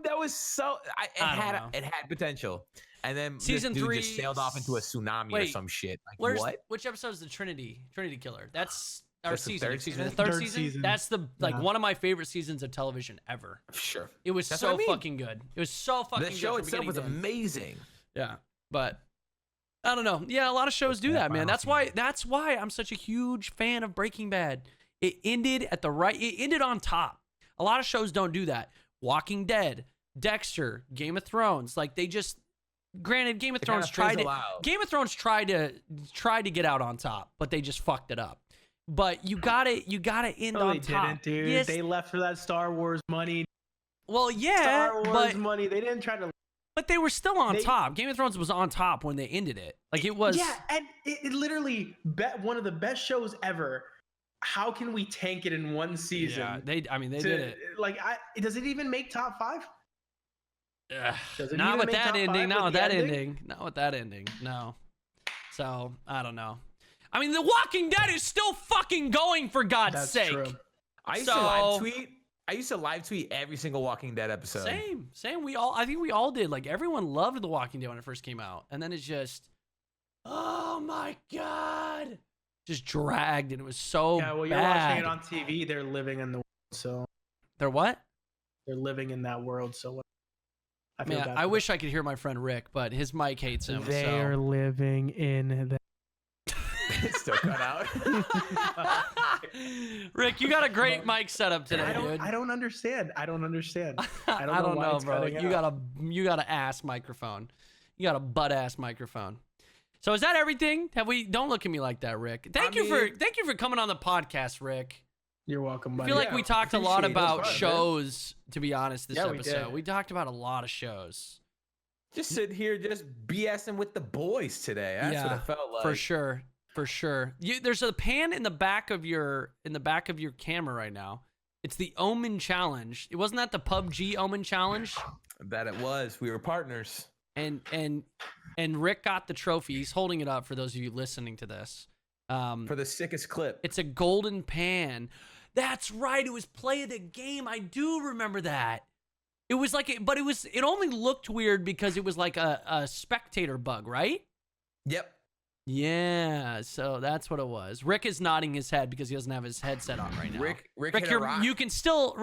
It had potential. and then season this dude 3 just sailed off into a tsunami or some shit. Like, what? Which episode is the Trinity Killer? That's our That's the season. third season? The third season. That's the one of my favorite seasons of television ever. Sure. It was so fucking good. It was so fucking good. The show itself was amazing. Yeah, but I don't know. Yeah, a lot of shows do that, man. That's why I'm such a huge fan of Breaking Bad. It ended it ended on top. A lot of shows don't do that. Walking Dead, Dexter, Game of Thrones, like they just granted Game of Thrones tried to get out on top, but they just fucked it up. But you gotta end on top. They didn't, dude. Yes. They left for that Star Wars money. Well, yeah, Star Wars money. They didn't try to. But they were still on top. Game of Thrones was on top when they ended it. Like it was. Yeah, and it literally one of the best shows ever. How can we tank it in one season? Yeah, they did it. Like, does it even make top 5? Not with that ending. Not with that ending. Not with that ending. No. So I don't know. I mean, The Walking Dead is still fucking going, for God's sake. True. I used to live tweet every single Walking Dead episode. Same. I think we all did. Like, everyone loved The Walking Dead when it first came out, and then it's just, oh my God, just dragged, and it was so bad. Yeah, well, you're watching it on TV. They're living in the world, so. They're what? They're living in that world, so. I wish I could hear my friend Rick, but his mic hates him. They're living in the. It's still cut out. Rick, you got a great mic setup today, dude. I don't understand. I don't know, bro. You got a ass microphone. You got a butt ass microphone. So is that everything? Don't look at me like that, Rick. Thank you for coming on the podcast, Rick. You're welcome, buddy. I feel like we talked a lot about shows, to be honest, this episode. We talked about a lot of shows. Just sit here, just BSing with the boys today. That's what it felt like. For sure. There's a pan in the back of your camera right now. It's the Omen Challenge. It wasn't that the PUBG Omen Challenge? That it was. We were partners. And Rick got the trophy. He's holding it up for those of you listening to this. For the sickest clip. It's a golden pan. That's right. It was play of the game. I do remember that. It was like, it only looked weird because it was like a spectator bug, right? Yep. Yeah, so that's what it was. Rick is nodding his head because he doesn't have his headset on right now. Rick hit a rock. you can still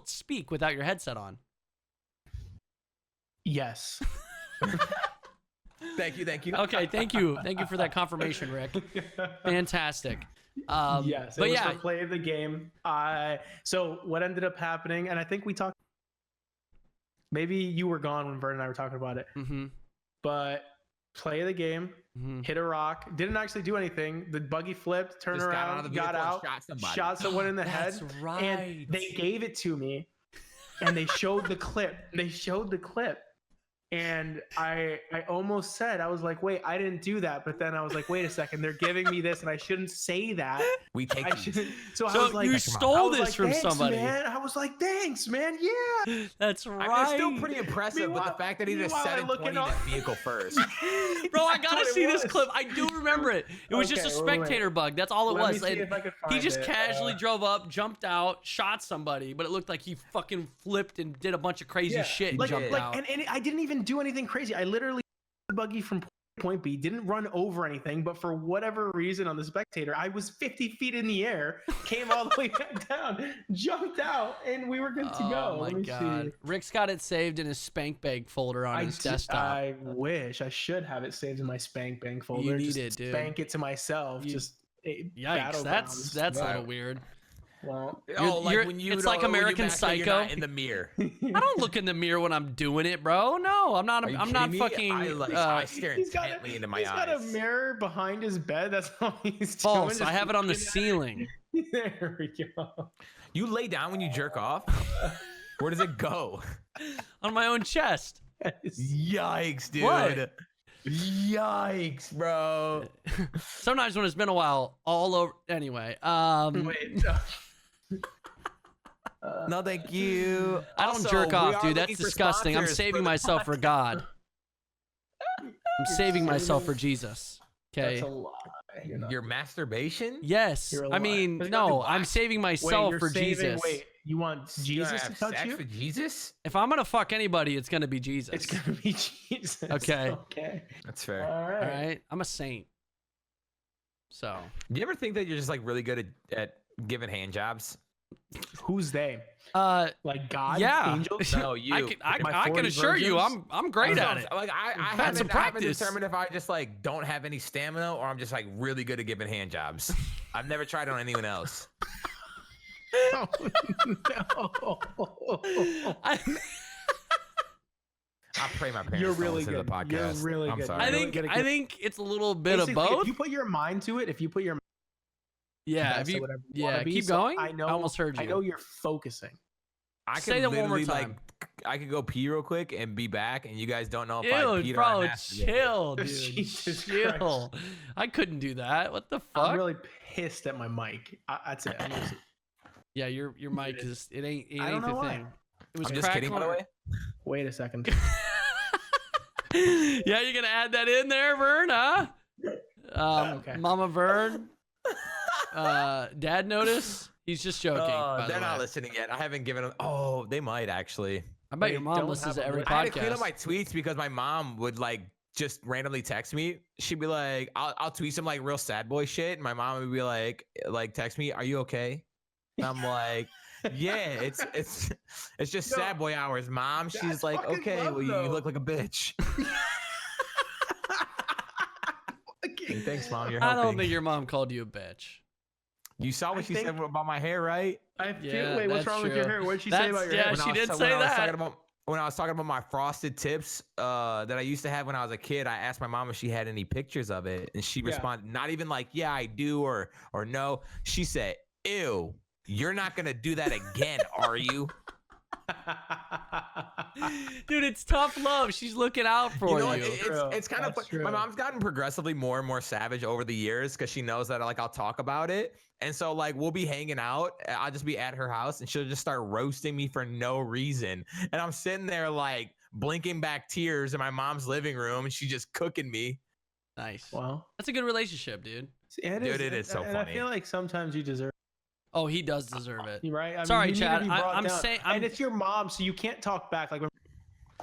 speak without your headset on. Yes. Thank you. Okay, thank you for that confirmation, Rick. Fantastic. Yes, it was for play of the game. So what ended up happening, and I think we talked. Maybe you were gone when Vern and I were talking about it. Mm-hmm. But play of the game. Mm-hmm. Hit a rock, didn't actually do anything. The buggy flipped, turned around, got out, shot someone in the head. That's right. And they gave it to me, and they showed the clip. And I almost said, I was like, wait, I didn't do that. But then I was like, wait a second, they're giving me this, and I shouldn't say that. We take it. So I was like, you stole this from somebody. Man. I was like, thanks, man. Yeah. That's right. I mean, it's still pretty impressive, but the fact that he just said in that vehicle first. Bro, I gotta see this clip. I do remember it. It was just a spectator bug. That's all it was. He just casually drove up, jumped out, shot somebody, but it looked like he fucking flipped and did a bunch of crazy shit and jumped out. And I didn't even do anything crazy. I literally the buggy from point B, didn't run over anything, but for whatever reason on the spectator, I was 50 feet in the air, came all the way back down, jumped out, and we were good to go. Oh my God. Rick's got it saved in his spank bank folder on his desktop. I wish I should have it saved in my spank bank folder. You need it, dude. Spank it to myself. Yikes, that's a little weird. Well, it's like American Psycho. In the mirror. I don't look in the mirror when I'm doing it, bro. No, I'm not. I'm not fucking. I stare intently into my eyes. He's got a mirror behind his bed. That's all he's false. doing. I have it on the ceiling. There we go. You lay down when you jerk off? Where does it go? On my own chest. Yikes, dude. What? Yikes, bro. Sometimes when it's been a while, all over. Anyway. Wait. No, thank you. I don't jerk off, dude. That's disgusting. I'm saving myself for God. I'm saving myself for Jesus. Okay. That's a lot. Your masturbation? Yes. I mean, no, I'm saving myself for Jesus. Wait, you want Jesus to touch you? With Jesus? If I'm gonna fuck anybody, it's gonna be Jesus. It's gonna be Jesus. Okay. Okay. That's fair. All right. I'm a saint. So. Do you ever think that you're just like really good at giving hand jobs? Who's they? Like God? Yeah. Angels? No, you. I can assure you, I'm great at it. Like I haven't determined if I just like don't have any stamina or I'm just like really good at giving hand jobs. I've never tried it on anyone else. Oh, no. I pray my parents You're really don't listen to good. the podcast. You're really good. Sorry. I think it's a little bit of both. If you put your mind to it, keep be, going. I know. I almost heard you. I know you're focusing. I can say that one more time. Like, I could go pee real quick and be back, and you guys don't know if I peed or bro, I chill, dude. Jesus chill. Christ. I couldn't do that. What the fuck? I'm really pissed at my mic. That's it. Yeah, your mic is it ain't I don't know the why. thing. It was I'm just kidding, by the way. Wait a second. Yeah, you're gonna add that in there, Vern, huh? Okay. Mama Vern. Dad notice? He's just joking. They're not listening yet. I haven't given them. Oh, they might actually. I bet your mom listens to every podcast. I had to clean up my tweets because my mom would like just randomly text me. She'd be like, I'll tweet some like real sad boy shit, and my mom would be like text me, "Are you okay?" And I'm like, "Yeah, it's just sad boy hours, Mom." She's like, "Okay, well you look like a bitch." Thanks, Mom. You're helping. I don't think your mom called you a bitch. You saw what she said about my hair, right? Wait, what's wrong with your hair? What did she say about your hair? Yeah, she did say that. When I was talking about my frosted tips that I used to have when I was a kid, I asked my mom if she had any pictures of it, and she responded, not even like, "Yeah, I do," or no. She said, "Ew, you're not gonna do that again, are you?" Dude, it's tough love. She's looking out for you. It's kind of my mom's gotten progressively more and more savage over the years because she knows that like I'll talk about it. And so like we'll be hanging out. I'll just be at her house and she'll just start roasting me for no reason. And I'm sitting there like blinking back tears in my mom's living room and she's just cooking me. Nice. Well, that's a good relationship, dude. It is so funny. I feel like sometimes you deserve. Oh, he does deserve it. Right? I mean, sorry, Chad. I'm saying, and it's your mom, so you can't talk back. Like when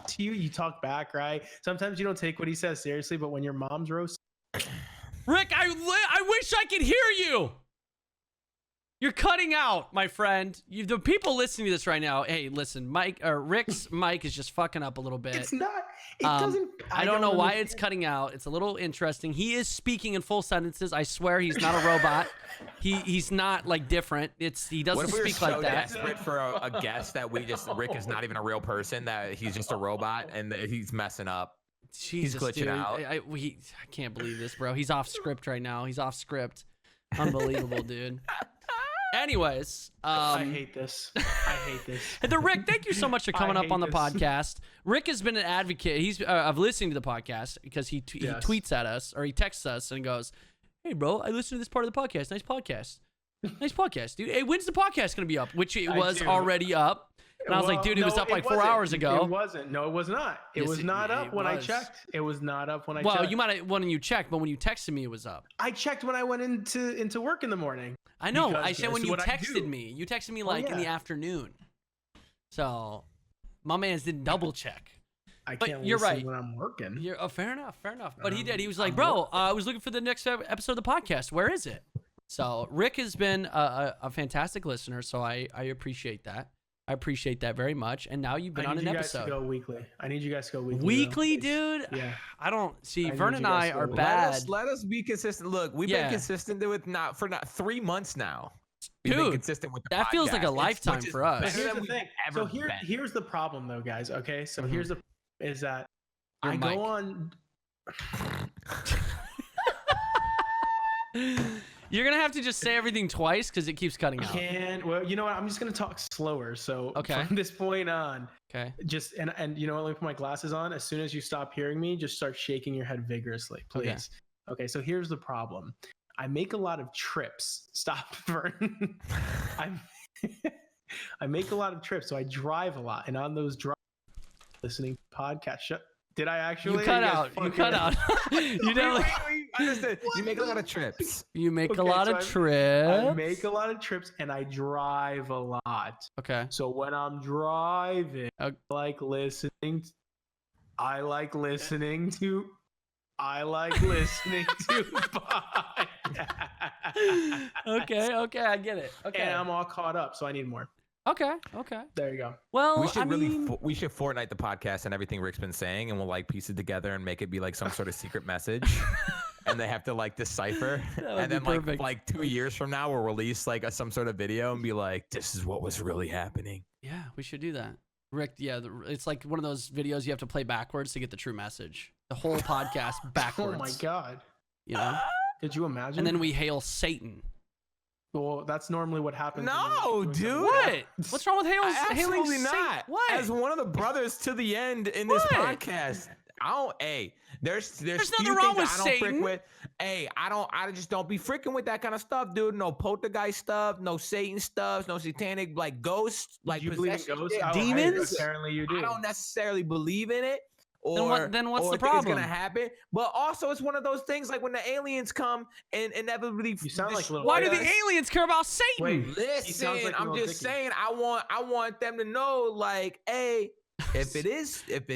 to you talk back, right? Sometimes you don't take what he says seriously, but when your mom's roast, Rick, I wish I could hear you. You're cutting out, my friend. The people listening to this right now. Hey, listen, Rick's mic is just fucking up a little bit. It's not. It doesn't. I don't know why it's cutting out. It's a little interesting. He is speaking in full sentences. I swear he's not a robot. He's not like different. He doesn't speak like that. Desperate for a guess that Rick is not even a real person. That he's just a robot and that he's messing up. Jesus, he's glitching dude. out. I can't believe this, bro. He's off script right now. He's off script. Unbelievable, dude. Anyways, I hate this. Rick, thank you so much for coming up on the podcast. Rick has been an advocate. He's of listening to the podcast because he tweets at us or he texts us and goes, "Hey, bro, I listened to this part of the podcast. Nice podcast, dude. Hey, when's the podcast gonna be up?" Which it was already up. And I was like, dude, it was up like 4 hours ago. It wasn't. No, it was not. It was not up when I checked. It was not up when I checked. Well, you might have when you checked, but when you texted me, it was up. I checked when I went into work in the morning. I know. I said when you texted me. You texted me like in the afternoon. So my man's didn't double check. I can't listen when I'm working. Fair enough. But he did. He was like, bro, I was looking for the next episode of the podcast. Where is it? So Rick has been a fantastic listener. So I appreciate that. I appreciate that very much. And now you've been on an episode. I need you guys to go weekly. Weekly, dude? Yeah. I don't see. Vern and I are bad. Let us be consistent. Look, we've been consistent with not 3 months now. We've been consistent with the that podcast. feels like a lifetime for us. Here's the thing. So here's the problem, though, guys. Okay, so here's the is that I go on. You're gonna have to just say everything twice because it keeps cutting out. Well, you know what? I'm just gonna talk slower. So from this point on, just and you know what? Let me put my glasses on. As soon as you stop hearing me, just start shaking your head vigorously, please. Okay. So here's the problem. I make a lot of trips. Stop, Vern. I make a lot of trips, so I drive a lot, and on those drives, listening to podcasts. Did I actually? You cut out. You definitely. understood. You make a lot of trips. You make a lot of trips. I make a lot of trips and I drive a lot. Okay. So when I'm driving, I like listening to podcasts. Okay, I get it. Okay. And I'm all caught up, so I need more. Okay. There you go. Well, we should we should Fortnite the podcast and everything Rick's been saying, and we'll like piece it together and make it be like some sort of secret message, and they have to like decipher. And then like 2 years from now, we'll release like some sort of video and be like, "This is what was really happening." Yeah, we should do that. Rick, yeah, it's like one of those videos you have to play backwards to get the true message. The whole podcast backwards. Oh my god! You know? Could you imagine? And then we hail Satan. Well, that's normally what happens. No, dude. What? What's wrong with hailing Absolutely Satan? not. What? As one of the brothers to the end in this podcast, I don't. Hey, there's nothing wrong with Satan. Hey, I just don't be freaking with that kind of stuff, dude. No poltergeist stuff, no Satan stuff, no satanic like ghosts, like you believe in ghosts? Demons. Apparently, you do. I don't necessarily believe in it. Then what's the problem? It's gonna happen, but also it's one of those things like when the aliens come and inevitably. You sound like why do the aliens care about Satan? Wait, listen, like I'm just saying. I want them to know, like, hey, if it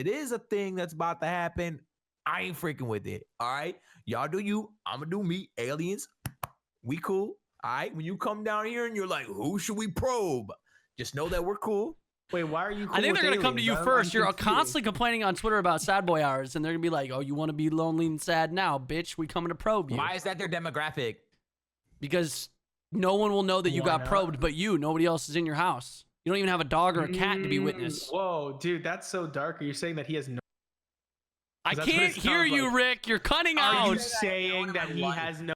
is a thing that's about to happen, I ain't freaking with it. All right, y'all do you. I'm gonna do me. Aliens, we cool. All right, when you come down here and you're like, who should we probe? Just know that we're cool. Wait, why are you cool I think they're going to come to you first. You're confused. constantly complaining on Twitter about sad boy hours, and they're going to be like, oh, you want to be lonely and sad now, bitch? We coming to probe you. Why is that their demographic? Because no one will know that you got probed but you. Nobody else is in your house. You don't even have a dog or a cat to be witness. Whoa, dude, that's so dark. Are you saying that he has no... I can't hear you, like. Rick. You're cutting out. Are you saying that he has no...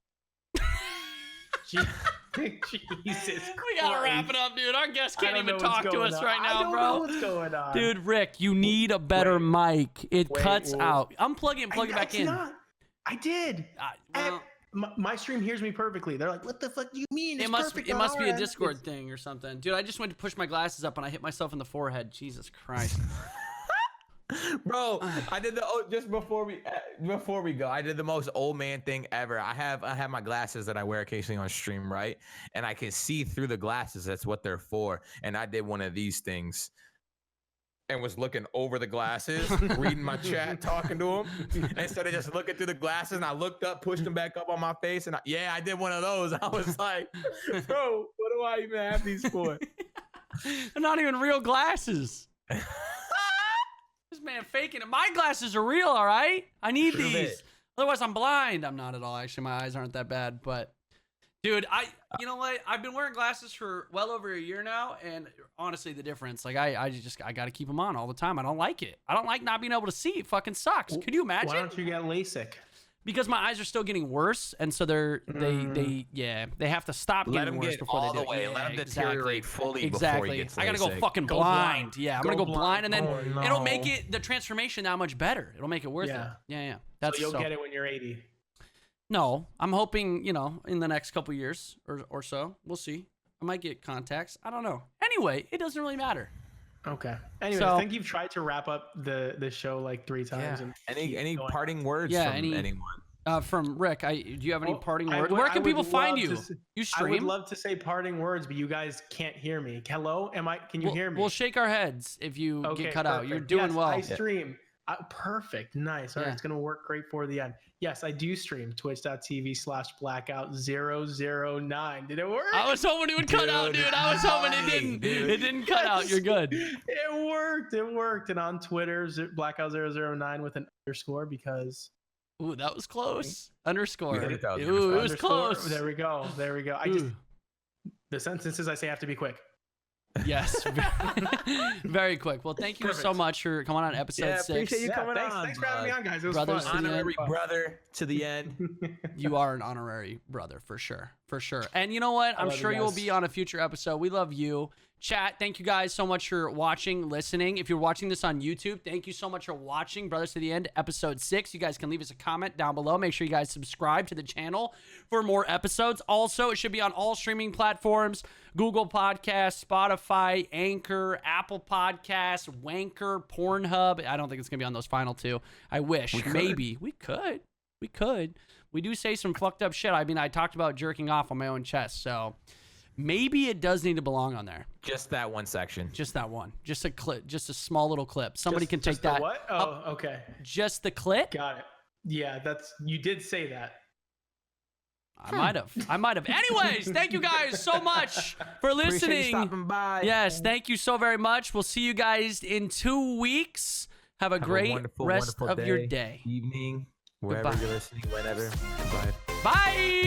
Jesus Christ. We gotta wrap it up, dude. Our guest can't even talk to us right now, I don't bro. know what's going on. Dude, Rick, you need a better mic. It cuts out. Unplug it and plug it back in. I did. My stream hears me perfectly. They're like, what the fuck do you mean? It must be a Discord thing or something. Dude, I just went to push my glasses up and I hit myself in the forehead. Jesus Christ. Bro, I did just before we go, I did the most old man thing ever. I have my glasses that I wear occasionally on stream, right? And I can see through the glasses. That's what they're for. And I did one of these things and was looking over the glasses, reading my chat, talking to them. Instead of just looking through the glasses, and I looked up, pushed them back up on my face, and I did one of those. I was like, bro, what do I even have these for? They're not even real glasses. This man faking it. My glasses are real, all right? I need these. Otherwise, I'm blind. I'm not at all. Actually, my eyes aren't that bad. But, dude, you know what? I've been wearing glasses for well over a year now, and honestly, the difference, like, I got to keep them on all the time. I don't like it. I don't like not being able to see. It fucking sucks. Could you imagine? Why don't you get LASIK? Because my eyes are still getting worse, and so they have to stop getting worse before they do it. Yeah, let them deteriorate fully before you get to LASIK. I gotta go fucking blind. Yeah, I'm gonna go blind, and then it'll make it the transformation that much better. It'll make it worth it. Yeah. So you'll get it when you're 80. No, I'm hoping in the next couple years or so. We'll see. I might get contacts. I don't know. Anyway, it doesn't really matter. Okay. Anyway, I think you've tried to wrap up the show like 3 times. Yeah. Any parting words from anyone? From Rick, do you have any parting words? Where can people find you? You stream? I would love to say parting words, but you guys can't hear me. Hello? Can you hear me? We'll shake our heads if you get cut out. You're doing well. I stream. Perfect. Nice. All right. It's going to work great for the end. Yes, I do stream. Twitch.tv/blackout009. Did it work? I was hoping it would cut out, dude. I was hoping it didn't. It didn't cut out. You're good. It worked. And on Twitter, blackout009 with an underscore because... Ooh, that was close. Underscore. Ooh, it was close. There we go. The sentences I say have to be quick. Yes. Very quick. Well, thank you so much for coming on episode 6. Appreciate you coming on. Thanks for having me on, guys. It was fun. Honorary brother to the end. You are an honorary brother for sure. For sure. And you know what? I'm sure you will be on a future episode. We love you. Chat, thank you guys so much for watching, listening. If you're watching this on YouTube, thank you so much for watching Brothers to the End, episode 6. You guys can leave us a comment down below. Make sure you guys subscribe to the channel for more episodes. Also, it should be on all streaming platforms: Google Podcasts, Spotify, Anchor, Apple Podcasts, Wanker, Pornhub. I don't think it's going to be on those final 2. I wish. Maybe. We could. we do say some fucked up shit. I mean, I talked about jerking off on my own chest, so maybe it does need to belong on there. Just that one section. Just that one. Just a clip. Just a small little clip. Somebody can take just the that. What? Oh, okay. Just the clip? Got it. Yeah, you did say that. I might have. Anyways, thank you guys so much for listening. Appreciate you stopping by. Yes, thank you so very much. We'll see you guys in 2 weeks. Have a great rest of your day. Evening, wherever you're listening, whenever. Goodbye. Bye.